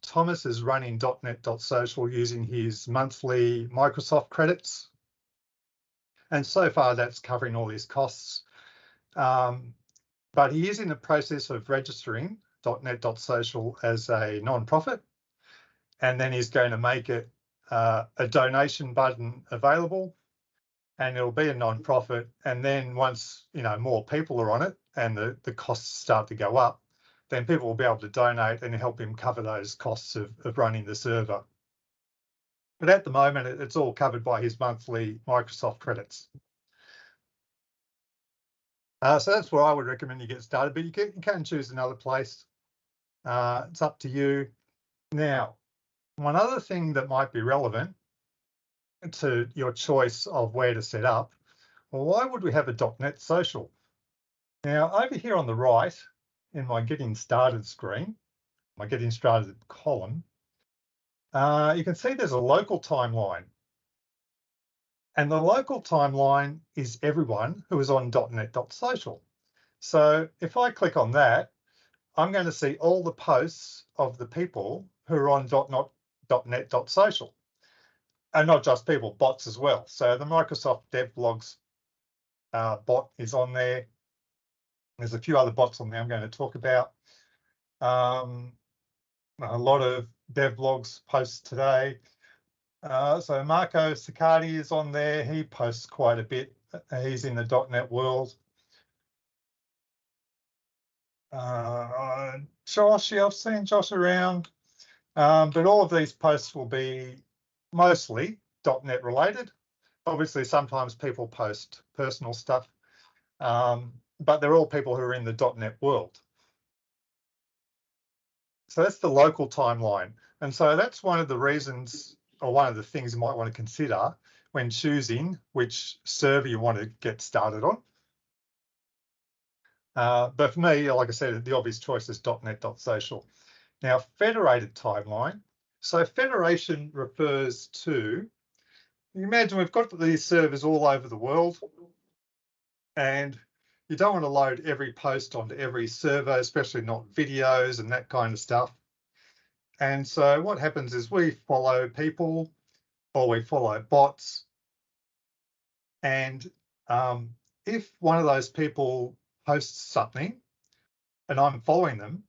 Thomas is running .NET.social using his monthly Microsoft credits. And so far that's covering all his costs. But he is in the process of registering .NET.social as a non-profit. And then he's going to make it a donation button available, and it'll be a non-profit. And then once, you know, more people are on it and the costs start to go up, then people will be able to donate and help him cover those costs of running the server. But at the moment, it's all covered by his monthly Microsoft credits. So that's where I would recommend you get started, but you can choose another place. It's up to you. Now, one other thing that might be relevant to your choice of where to set up, well, why would we have a .NET Social? Now, over here on the right, in my Getting Started screen, my Getting Started column, you can see there's a local timeline. And the local timeline is everyone who is on .NET.social. So if I click on that, I'm going to see all the posts of the people who are on .NET.social. And not just people, bots as well. So the Microsoft Dev Blogs bot is on there. There's a few other bots on there I'm going to talk about. A lot of Dev Blogs posts today. So Marco Siccardi is on there. He posts quite a bit. He's in the .NET world. Josh, yeah, I've seen Josh around. But all of these posts will be mostly .NET related. Obviously, sometimes people post personal stuff, but they're all people who are in the .NET world. So that's the local timeline. And so that's one of the reasons, or one of the things you might want to consider when choosing which server you want to get started on. But for me, like I said, the obvious choice is .NET.social. Now, federated timeline. So federation refers to, you imagine we've got these servers all over the world, and you don't want to load every post onto every server, especially not videos and that kind of stuff. And so what happens is we follow people or we follow bots. And if one of those people posts something and I'm following them,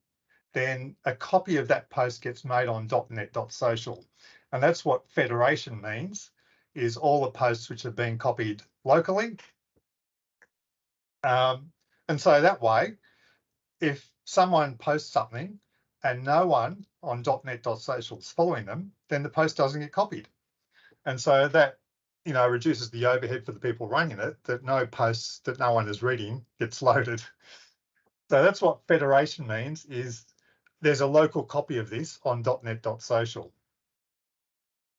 then a copy of that post gets made on .NET.social. And that's what federation means, is all the posts which have been copied locally. And so that way, if someone posts something and no one on .NET.social is following them, then the post doesn't get copied. And so that, you know, reduces the overhead for the people running it, that no posts that no one is reading gets loaded. So that's what federation means, is there's a local copy of this on .NET.social.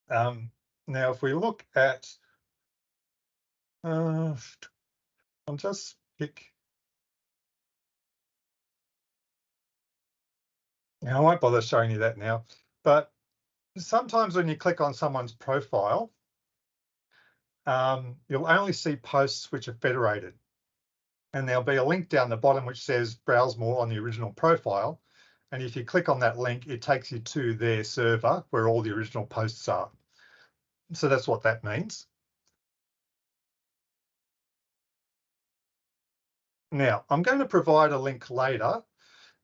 Now, if we look at, I'll just pick. Now, I won't bother showing you that now, but sometimes when you click on someone's profile, you'll only see posts which are federated. And there'll be a link down the bottom which says browse more on the original profile. And if you click on that link, it takes you to their server where all the original posts are. So that's what that means. Now, I'm going to provide a link later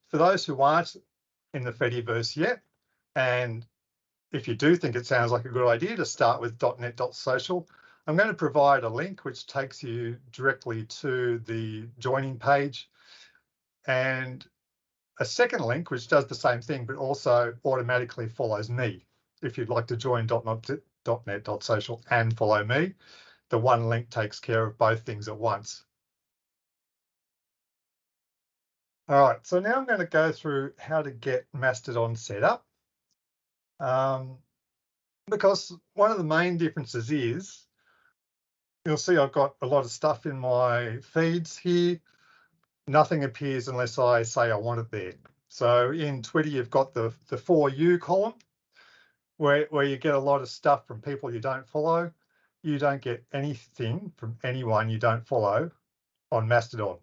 for those who aren't in the Fediverse yet and if you do think it sounds like a good idea to start with .net.social, I'm going to provide a link which takes you directly to the joining page, and a second link which does the same thing but also automatically follows me. If you'd like to join .net.social and follow me, the one link takes care of both things at once. All right, so now I'm going to go through how to get Mastodon set up. Because one of the main differences is, you'll see I've got a lot of stuff in my feeds here. Nothing appears unless I say I want it there. So in Twitter, you've got the For You column, where you get a lot of stuff from people you don't follow. You don't get anything from anyone you don't follow on Mastodon.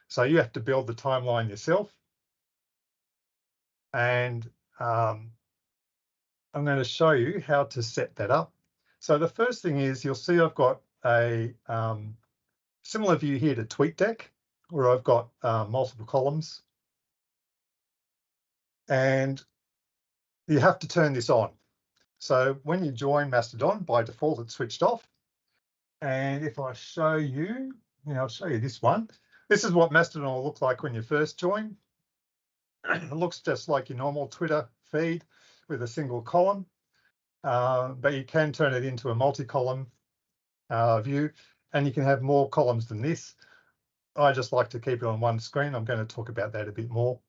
So you have to build the timeline yourself. And I'm going to show you how to set that up. So the first thing is, you'll see I've got a similar view here to TweetDeck, where I've got multiple columns. And you have to turn this on. So when you join Mastodon, by default, it's switched off. And if I show you, I'll show you this one. This is what Mastodon will look like when you first join. It looks just like your normal Twitter feed with a single column, but you can turn it into a multi-column view, and you can have more columns than this. I just like to keep it on one screen. I'm going to talk about that a bit more.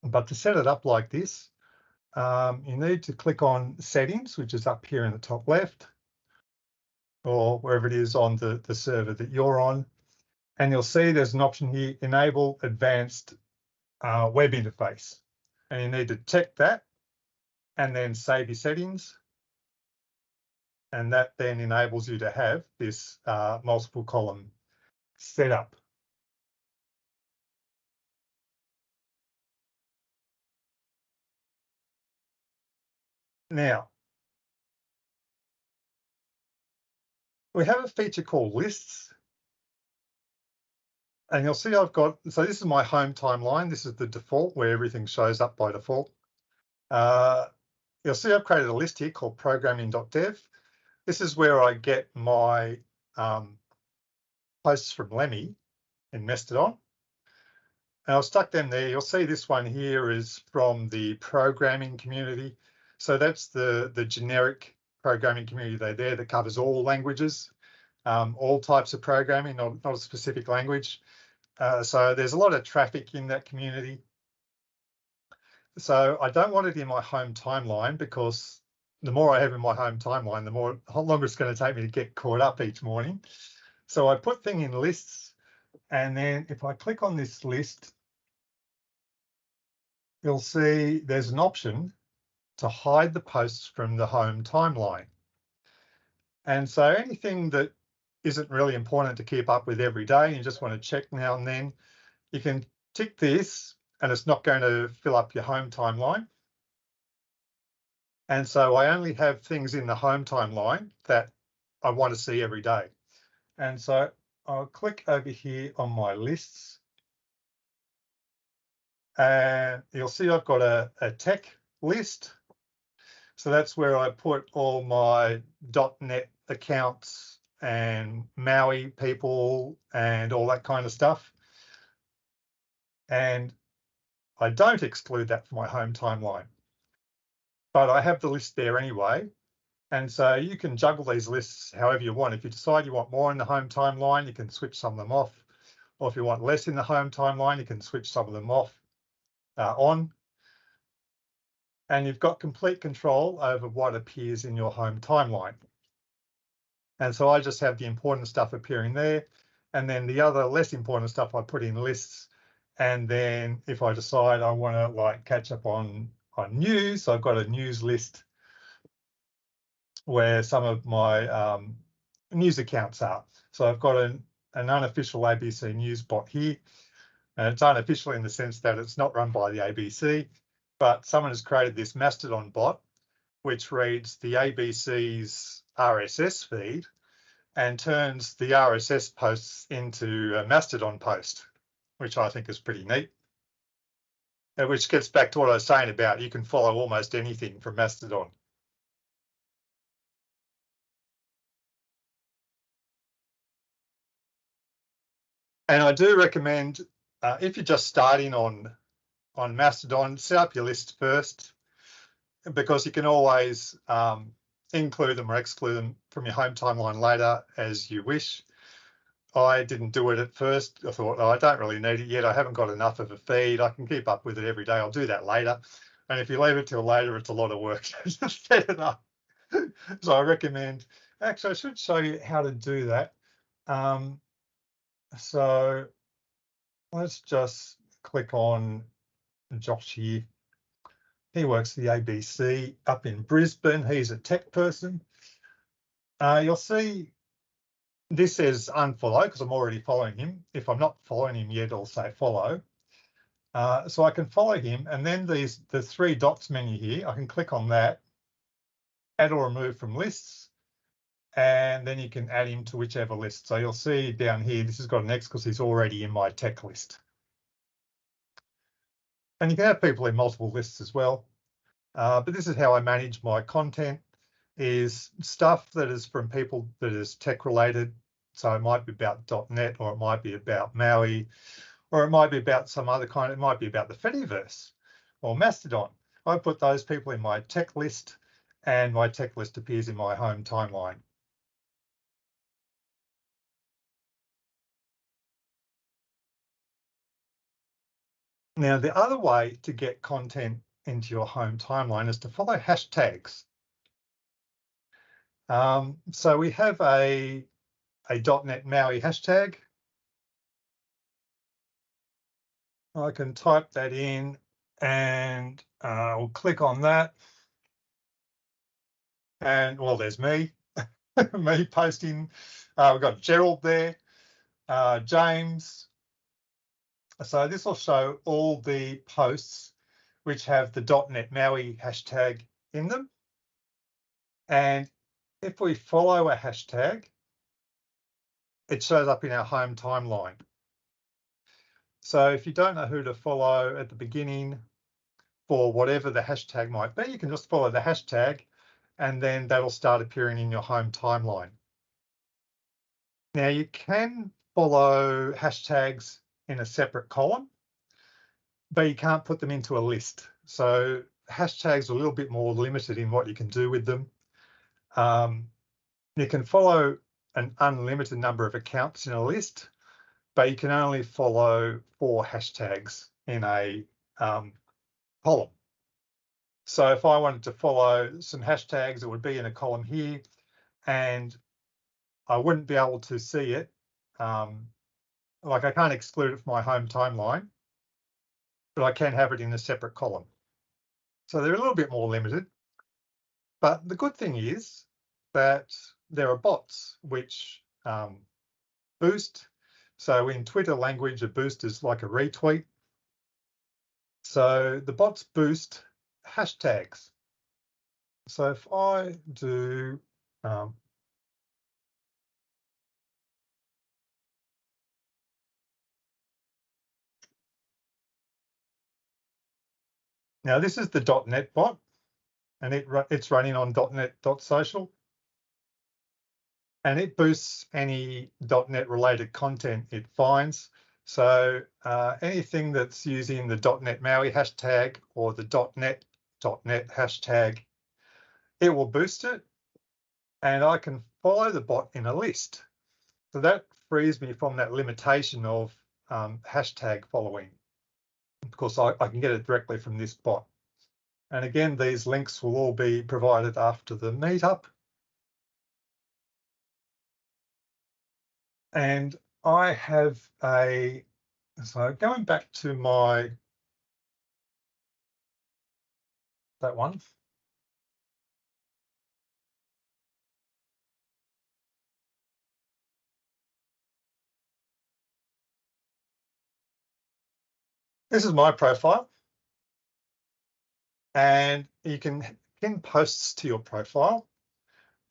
But to set it up like this, you need to click on Settings, which is up here in the top left, or wherever it is on the server that you're on. And you'll see there's an option here, Enable Advanced Web Interface. And you need to check that and then save your settings. And that then enables you to have this multiple column setup. Now, we have a feature called lists. And you'll see I've got, so this is my home timeline. This is the default where everything shows up by default. You'll see I've created a list here called programming.dev. This is where I get my posts from Lemmy in Mastodon. And I've stuck them there. You'll see this one here is from the programming community. So that's the generic programming community there that covers all languages, all types of programming, not a specific language. So there's a lot of traffic in that community. So I don't want it in my home timeline, because the more I have in my home timeline, the longer it's going to take me to get caught up each morning. So I put things in lists, and then if I click on this list, you'll see there's an option to hide the posts from the home timeline. And so anything that isn't really important to keep up with every day, you just want to check now and then, you can tick this and it's not going to fill up your home timeline. And so I only have things in the home timeline that I want to see every day. And so I'll click over here on my lists, and you'll see I've got a tech list. So that's where I put all my .NET accounts and MAUI people and all that kind of stuff. And I don't exclude that from my home timeline, but I have the list there anyway. And so you can juggle these lists however you want. If you decide you want more in the home timeline, you can switch some of them off. Or if you want less in the home timeline, you can switch some of them off, on. And you've got complete control over what appears in your home timeline. And so I just have the important stuff appearing there. And then the other less important stuff I put in lists. And then if I decide I want to catch up on news, I've got a news list where some of my news accounts are. So I've got an unofficial ABC news bot here. And it's unofficial in the sense that it's not run by the ABC, but someone has created this Mastodon bot, which reads the ABC's RSS feed and turns the RSS posts into a Mastodon post, which I think is pretty neat. which gets back to what I was saying about you can follow almost anything from Mastodon. And I do recommend, if you're just starting on Mastodon, set up your list first, because you can always include them or exclude them from your home timeline later as you wish. I didn't do it at first. I thought, oh, I don't really need it yet. I haven't got enough of a feed. I can keep up with it every day. I'll do that later. And if you leave it till later, it's a lot of work to set it up. So I recommend, actually, I should show you how to do that. So let's just click on Josh here. He works for the ABC up in Brisbane. He's a tech person. You'll see this says unfollow because I'm already following him. If I'm not following him yet, I'll say follow. So I can follow him, and then the 3 dots menu here, I can click on that, add or remove from lists, and then you can add him to whichever list. So you'll see down here, this has got an X because he's already in my tech list. And you can have people in multiple lists as well. But this is how I manage my content, is stuff that is from people that is tech related. So it might be about .NET, or it might be about MAUI, or it might be about some other kind. It might be about the Fediverse or Mastodon. I put those people in my tech list, and my tech list appears in my home timeline. Now, the other way to get content into your home timeline is to follow hashtags. So we have a .NET MAUI hashtag. I can type that in, and we'll click on that. And well, there's me, me posting. We've got Gerald there, James. So this will show all the posts which have the .NET MAUI hashtag in them. And if we follow a hashtag, it shows up in our home timeline. So if you don't know who to follow at the beginning for whatever the hashtag might be, you can just follow the hashtag, and then that'll start appearing in your home timeline. Now you can follow hashtags in a separate column, but you can't put them into a list. So hashtags are a little bit more limited in what you can do with them. You can follow an unlimited number of accounts in a list, but you can only follow 4 hashtags in a column. So if I wanted to follow some hashtags, it would be in a column here, and I wouldn't be able to see it. Like I can't exclude it from my home timeline, but I can have it in a separate column. So they're a little bit more limited. But the good thing is that there are bots which boost. So in Twitter language, a boost is like a retweet. So the bots boost hashtags. So if I do now this is the .NET bot, and it's running on .NET.social, and it boosts any .NET related content it finds. So anything that's using the .NET MAUI hashtag or the .NET hashtag, it will boost it, and I can follow the bot in a list. So that frees me from that limitation of hashtag following, because I can get it directly from this bot. And again, these links will all be provided after the meetup. And I have so going back to that one. This is my profile, and you can pin posts to your profile.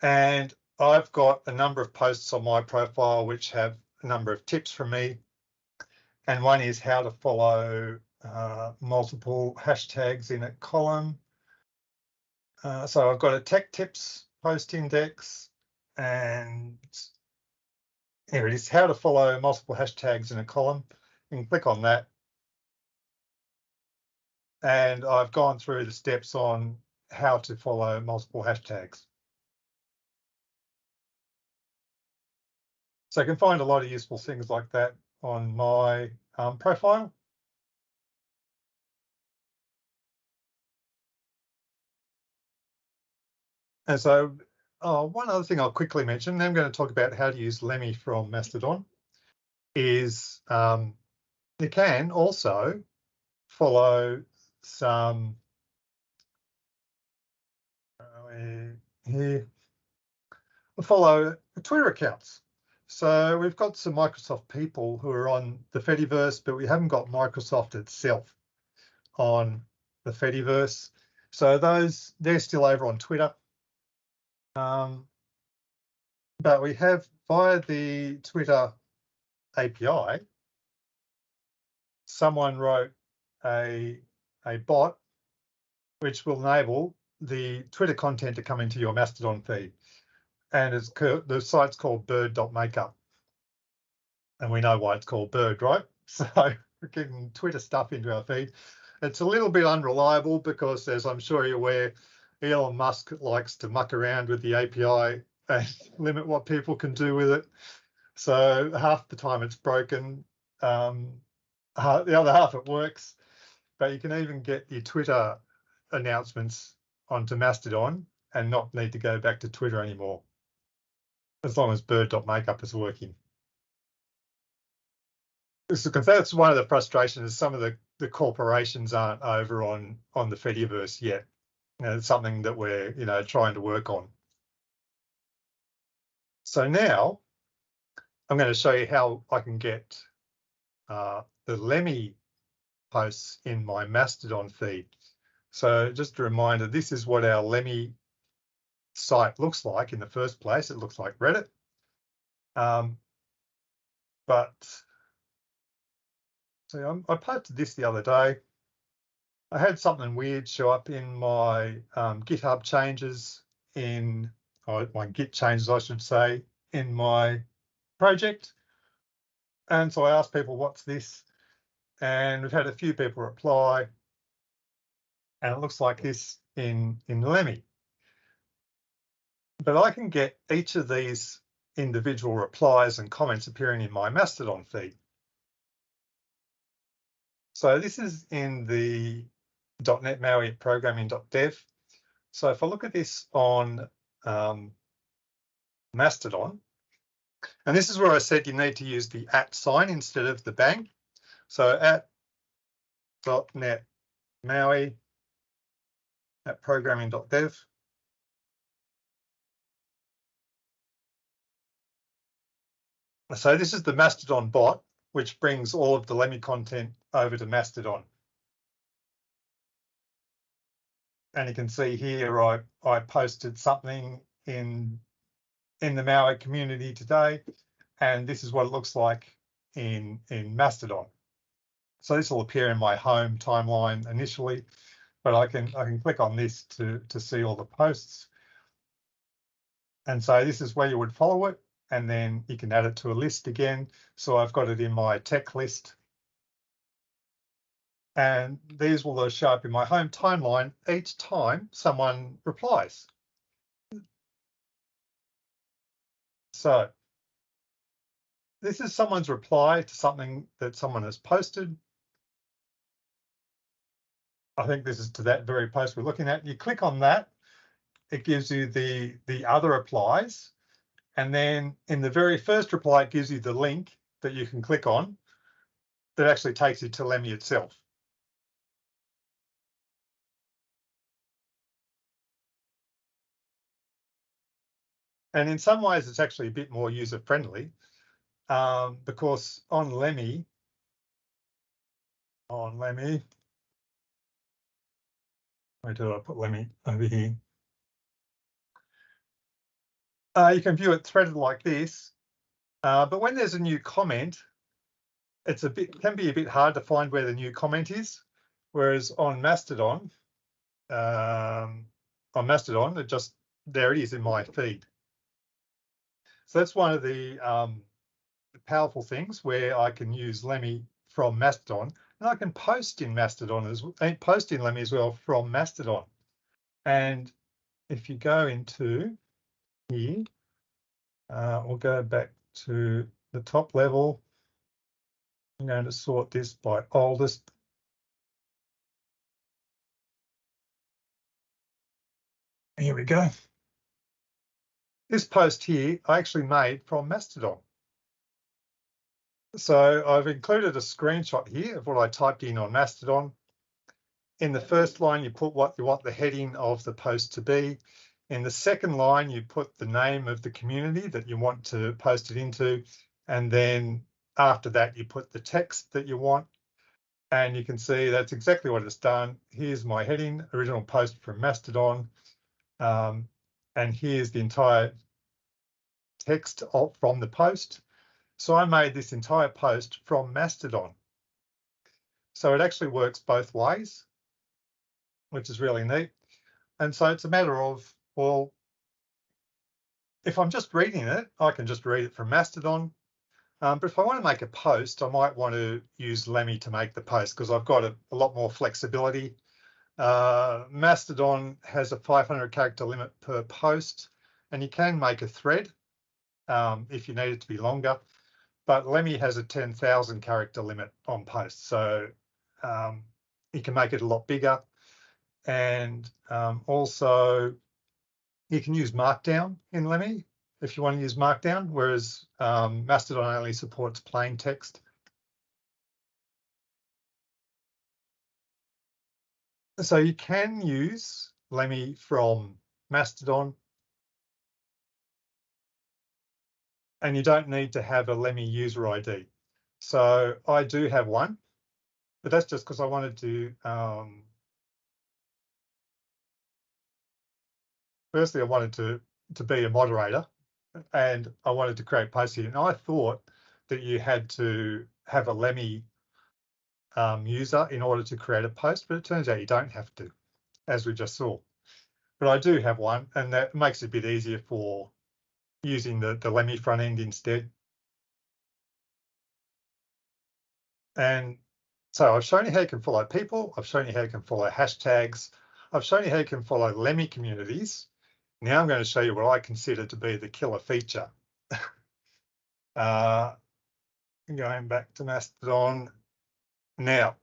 And I've got a number of posts on my profile which have a number of tips from me. And one is how to follow multiple hashtags in a column. So I've got a tech tips post index, and here it is, how to follow multiple hashtags in a column. You can click on that. And I've gone through the steps on how to follow multiple hashtags. So you can find a lot of useful things like that on my profile. And so one other thing I'll quickly mention, and I'm going to talk about how to use Lemmy from Mastodon, is you can also follow some here, follow Twitter accounts. So we've got some Microsoft people who are on the Fediverse, but we haven't got Microsoft itself on the Fediverse. So they're still over on Twitter. But we have, via the Twitter API, someone wrote a bot which will enable the Twitter content to come into your Mastodon feed. And the site's called bird.makeup. And we know why it's called Bird, right? So we're getting Twitter stuff into our feed. It's a little bit unreliable because, as I'm sure you're aware, Elon Musk likes to muck around with the API and limit what people can do with it. So half the time it's broken, the other half it works. But you can even get your Twitter announcements onto Mastodon and not need to go back to Twitter anymore, as long as bird.makeup is working. Because that's one of the frustrations. Some of the corporations aren't over on the Fediverse yet. It's something that we're trying to work on. So now I'm going to show you how I can get the Lemmy posts in my Mastodon feed. So just a reminder, this is what our Lemmy site looks like in the first place. It looks like Reddit. So I posted this the other day. I had something weird show up in my GitHub changes my Git changes, I should say, in my project. And so I asked people, what's this? And we've had a few people reply. And it looks like this in Lemmy. But I can get each of these individual replies and comments appearing in my Mastodon feed. So this is in the .NET MAUI programming.dev. So if I look at this on Mastodon, and this is where I said you need to use the @ sign instead of the bang. So at .NET MAUI at programming.dev. So this is the Mastodon bot, which brings all of the Lemmy content over to Mastodon. And you can see here I posted something in the MAUI community today, and this is what it looks like in Mastodon. So this will appear in my home timeline initially, but I can click on this to see all the posts. And so this is where you would follow it, and then you can add it to a list again. So I've got it in my tech list. And these will show up in my home timeline each time someone replies. So this is someone's reply to something that someone has posted. I think this is to that very post we're looking at. You click on that, it gives you the other replies. And then in the very first reply, it gives you the link that you can click on that actually takes you to Lemmy itself. And in some ways, it's actually a bit more user-friendly because on Lemmy, where did I put Lemmy? Over here. You can view it threaded like this, but when there's a new comment, can be a bit hard to find where the new comment is, whereas on Mastodon, it just, there it is in my feed. So that's one of the powerful things where I can use Lemmy from Mastodon, and I can post in Mastodon post in Lemmy as well from Mastodon. And if you go into here, we'll go back to the top level. I'm going to sort this by oldest. Here we go. This post here I actually made from Mastodon. So I've included a screenshot here of what I typed in on Mastodon. In the first line, you put what you want the heading of the post to be. In the second line, you put the name of the community that you want to post it into. And then after that, you put the text that you want. And you can see that's exactly what it's done. Here's my heading, original post from Mastodon. And here's the entire text from the post. So I made this entire post from Mastodon. So it actually works both ways, which is really neat. And so it's a matter of, well, if I'm just reading it, I can just read it from Mastodon. But if I want to make a post, I might want to use Lemmy to make the post because I've got a lot more flexibility. Mastodon has a 500 character limit per post, and you can make a thread if you need it to be longer. But Lemmy has a 10,000 character limit on posts, so you can make it a lot bigger. And also, you can use Markdown in Lemmy if you want to use Markdown, whereas Mastodon only supports plain text. So you can use Lemmy from Mastodon, and you don't need to have a Lemmy user ID. So I do have one, but that's just because I wanted to, firstly, I wanted to be a moderator, and I wanted to create posts here. And I thought that you had to have a Lemmy user in order to create a post, but it turns out you don't have to, as we just saw. But I do have one, and that makes it a bit easier for using the Lemmy front end instead. And so I've shown you how you can follow people. I've shown you how you can follow hashtags. I've shown you how you can follow Lemmy communities. Now I'm going to show you what I consider to be the killer feature. Going back to Mastodon. Now,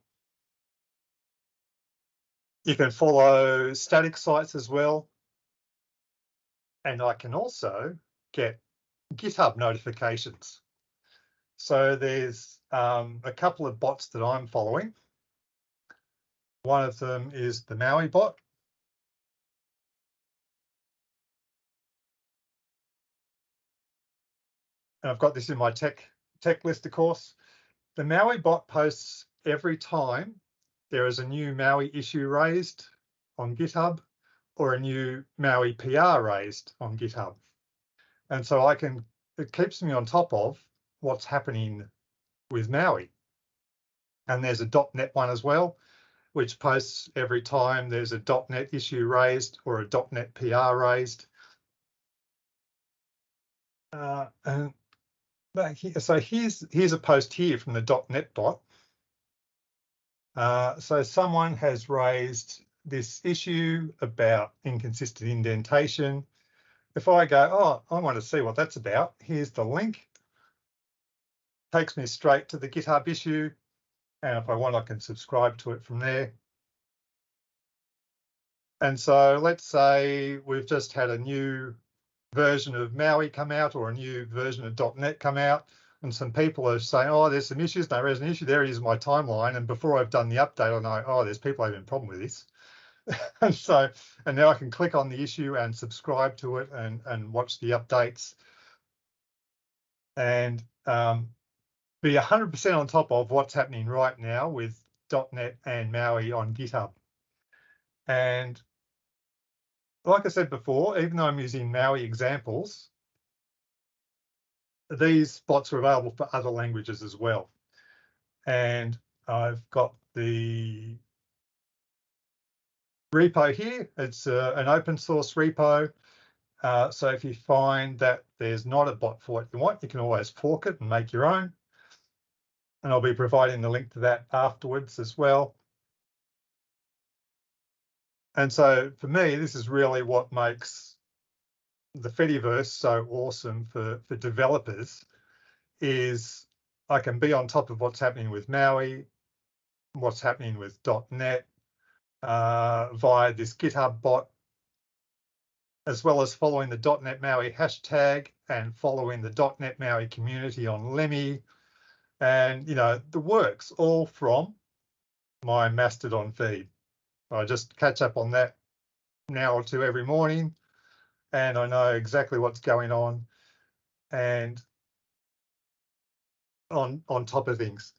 you can follow static sites as well. And I can also get GitHub notifications. So there's a couple of bots that I'm following. One of them is the MAUI bot. And I've got this in my tech list, of course. The MAUI bot posts every time there is a new MAUI issue raised on GitHub or a new MAUI PR raised on GitHub. And so it keeps me on top of what's happening with MAUI. And there's a .NET one as well, which posts every time there's a .NET issue raised or a .NET PR raised. So here's a post here from the .NET bot. So someone has raised this issue about inconsistent indentation. If I go, oh, I want to see what that's about, here's the link. Takes me straight to the GitHub issue. And if I want, I can subscribe to it from there. And so let's say we've just had a new version of MAUI come out or a new version of .NET come out, and some people are saying, oh, there's some issues. No, there's an issue. There it is in my timeline. And before I've done the update, I know, oh, there's people having a problem with this. and now I can click on the issue and subscribe to it and watch the updates and be 100% on top of what's happening right now with .NET and MAUI on GitHub. And like I said before, even though I'm using MAUI examples, these bots are available for other languages as well. and I've got the repo here. It's an open source repo. So if you find that there's not a bot for what you want, you can always fork it and make your own. And I'll be providing the link to that afterwards as well. And so for me, this is really what makes the Fediverse so awesome for developers, is I can be on top of what's happening with MAUI, what's happening with .NET via this GitHub bot, as well as following the .NET MAUI hashtag and following the .NET MAUI community on Lemmy, and the works, all from my Mastodon feed. I just catch up on that an hour or two every morning, and I know exactly what's going on and on top of things.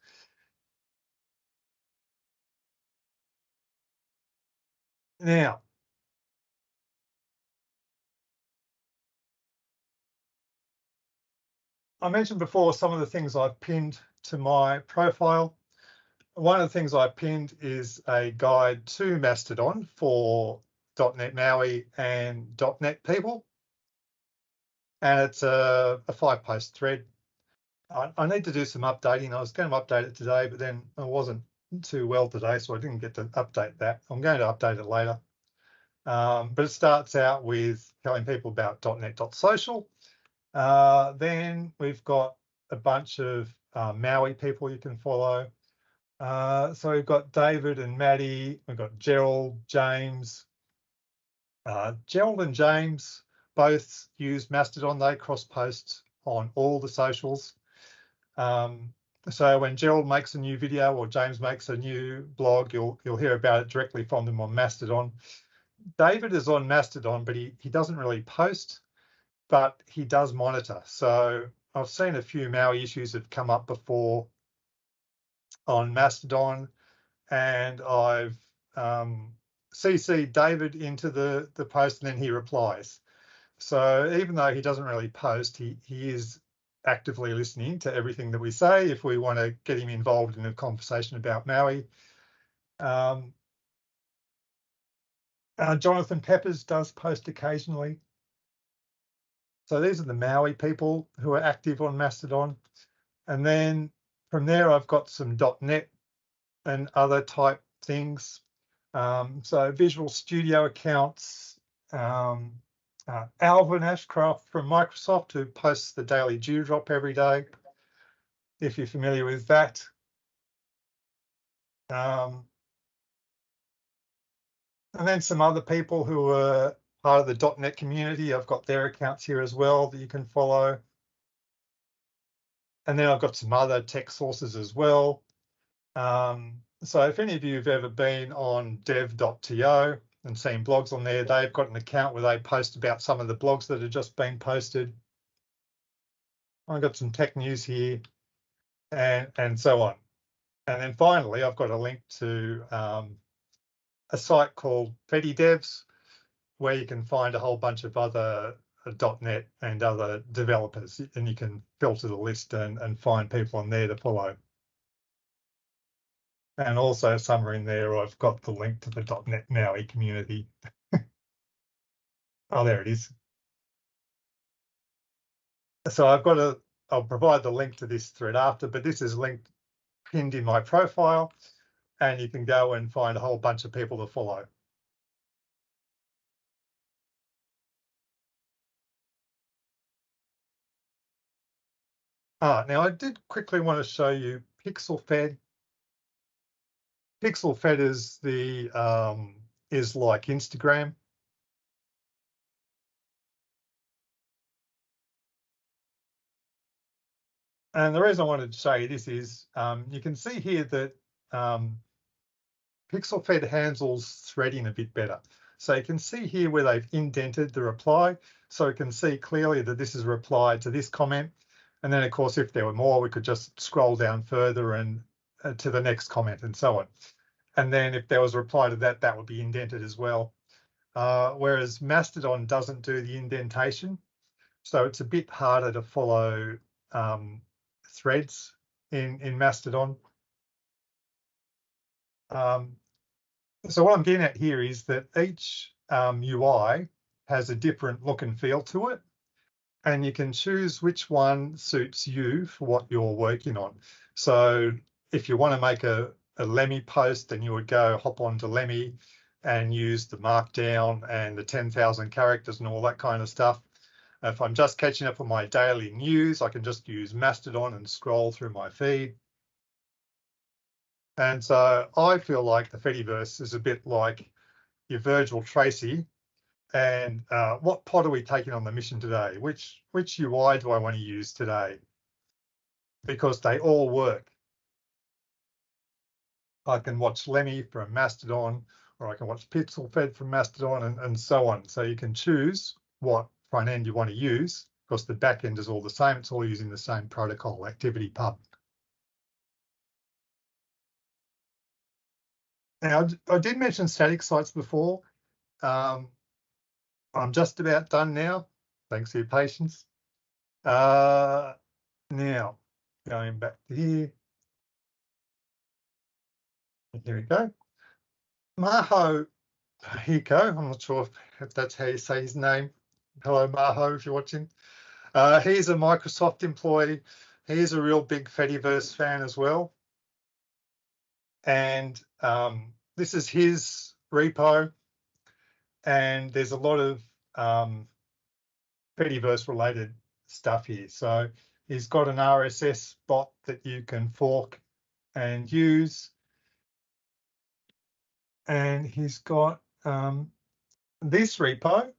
Now, I mentioned before some of the things I've pinned to my profile. One of the things I pinned is a guide to Mastodon for .NET MAUI and .NET people. And it's a 5-post thread. I need to do some updating. I was going to update it today, but then I wasn't too well today, so I didn't get to update that. I'm going to update it later. But it starts out with telling people about .NET.social. Then we've got a bunch of MAUI people you can follow. So we've got David and Maddie, we've got Gerald, James. Gerald and James both use Mastodon. They cross-post on all the socials. So when Gerald makes a new video or James makes a new blog, you'll hear about it directly from them on Mastodon. David is on Mastodon, but he doesn't really post, but he does monitor. So I've seen a few MAUI issues have come up before on Mastodon, and I've CC'd David into the post, and then he replies. So even though he doesn't really post, he is actively listening to everything that we say if we want to get him involved in a conversation about MAUI. Jonathan Peppers does post occasionally. So these are the MAUI people who are active on Mastodon. And then from there, I've got some .NET and other type things. So Visual Studio accounts, Alvin Ashcroft from Microsoft, who posts the daily dewdrop every day, if you're familiar with that. And then some other people who are part of the .NET community. I've got their accounts here as well that you can follow. And then I've got some other tech sources as well. So if any of you have ever been on dev.to and seen blogs on there, they've got an account where they post about some of the blogs that have just been posted. I've got some tech news here and so on. And then finally, I've got a link to a site called Fedivers, where you can find a whole bunch of other .NET and other developers, and you can filter the list and find people on there to follow. And also somewhere in there, I've got the link to the .NET MAUI community. Oh, there it is. So I'll provide the link to this thread after, but this is linked, pinned in my profile, and you can go and find a whole bunch of people to follow. Now I did quickly want to show you PixelFed. PixelFed is is like Instagram. And the reason I wanted to show you this is you can see here that PixelFed handles threading a bit better. So you can see here where they've indented the reply. So you can see clearly that this is a reply to this comment. And then, of course, if there were more, we could just scroll down further and to the next comment and so on. And then if there was a reply to that, that would be indented as well. Whereas Mastodon doesn't do the indentation. So it's a bit harder to follow threads in Mastodon. So what I'm getting at here is that each UI has a different look and feel to it, and you can choose which one suits you for what you're working on. So if you want to make a Lemmy post, then you would go hop onto Lemmy and use the markdown and the 10,000 characters and all that kind of stuff. If I'm just catching up on my daily news, I can just use Mastodon and scroll through my feed. And so I feel like the Fediverse is a bit like your Virgil Tracy. And what pod are we taking on the mission today? Which UI do I want to use today? Because they all work. I can watch Lemmy from Mastodon, or I can watch Pixel Fed from Mastodon, and so on. So you can choose what front end you want to use, because the back end is all the same. It's all using the same protocol, activity pub. Now, I did mention static sites before. I'm just about done now. Thanks for your patience. Now, going back to here. Here we go. Maho Hiko, I'm not sure if that's how you say his name. Hello, Maho, if you're watching. He's a Microsoft employee. He's a real big Fediverse fan as well. And this is his repo. And there's a lot of Fediverse related stuff here. So he's got an RSS bot that you can fork and use. And he's got this repo,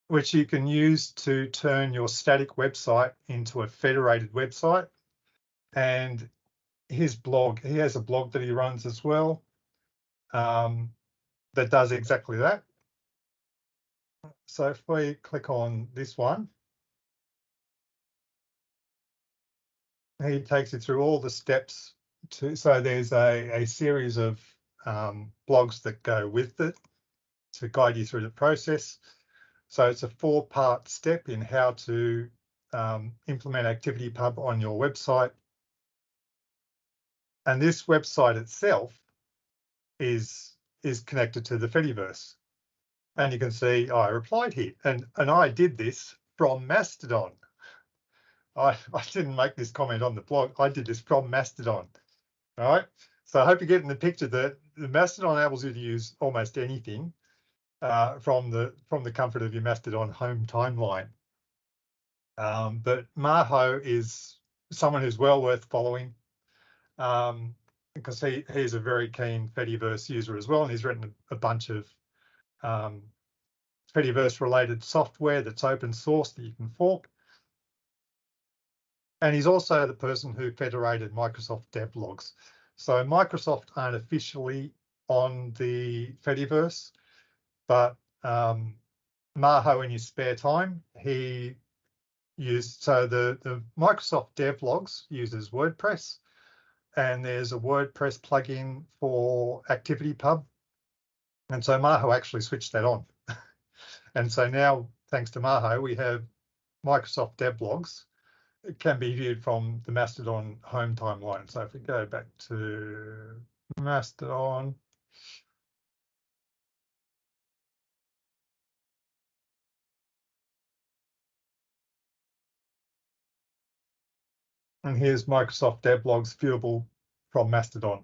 which you can use to turn your static website into a federated website. And his blog, he has a blog that he runs as well that does exactly that. So if we click on this one, he takes you through all the steps so there's a series of blogs that go with it to guide you through the process. So it's a 4-part step in how to implement ActivityPub on your website. And this website itself is connected to the Fediverse. And you can see I replied here, and I did this from Mastodon. I didn't make this comment on the blog. I did this from Mastodon. All right. So I hope you're getting the picture that the Mastodon enables you to use almost anything from the comfort of your Mastodon home timeline. But Maho is someone who's well worth following because he's a very keen Fediverse user as well, and he's written a bunch of Fediverse related software that's open source that you can fork. And he's also the person who federated Microsoft devlogs. So Microsoft aren't officially on the Fediverse, but Maho in his spare time, he used, so the Microsoft devlogs uses WordPress, and there's a WordPress plugin for ActivityPub. And so Maho actually switched that on. And so now, thanks to Maho, we have Microsoft devlogs. It can be viewed from the Mastodon home timeline. So if we go back to Mastodon, and here's Microsoft devlogs viewable from Mastodon.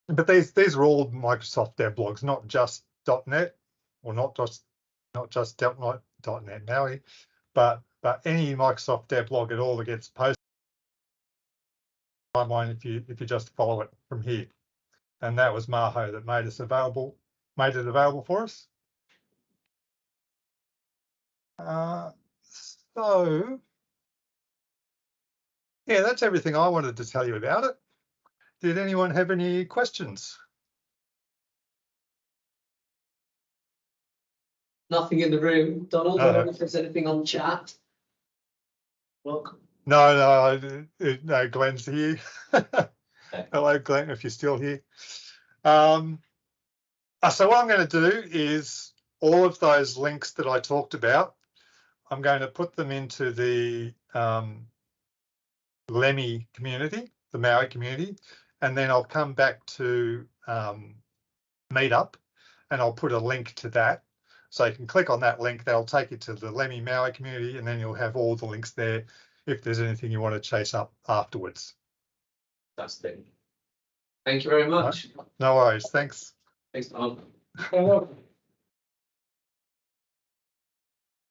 But these are all Microsoft devlogs, not just .NET, or not just .NET MAUI, but any Microsoft devlog at all that gets posted timeline if you just follow it from here. And that was Maho that made it available for us. So yeah, that's everything I wanted to tell you about it. Did anyone have any questions? Nothing in the room. Donald, I don't know if there's anything on chat. Welcome. No, Glenn's here. Hello, Glenn, if you're still here. So what I'm going to do is all of those links that I talked about, I'm going to put them into the Lemmy community, the Maui community, and then I'll come back to Meetup, and I'll put a link to that. So you can click on that link, that'll take you to the Lemmy Maui community, and then you'll have all the links there if there's anything you want to chase up afterwards. That's the thing. Thank you very much. No worries, thanks. Thanks, Tom.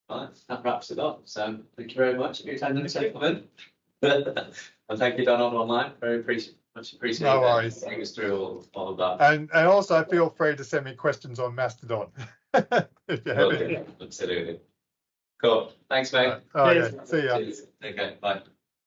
Right, that wraps it up. So thank you very much for your attendance, gentlemen. And thank you, Donald, online. Very much appreciated. No worries. Taking us through all of that. And also feel free to send me questions on Mastodon if you have any. Absolutely. Cool. Thanks, mate. Okay, see ya. Cheers. Okay, bye.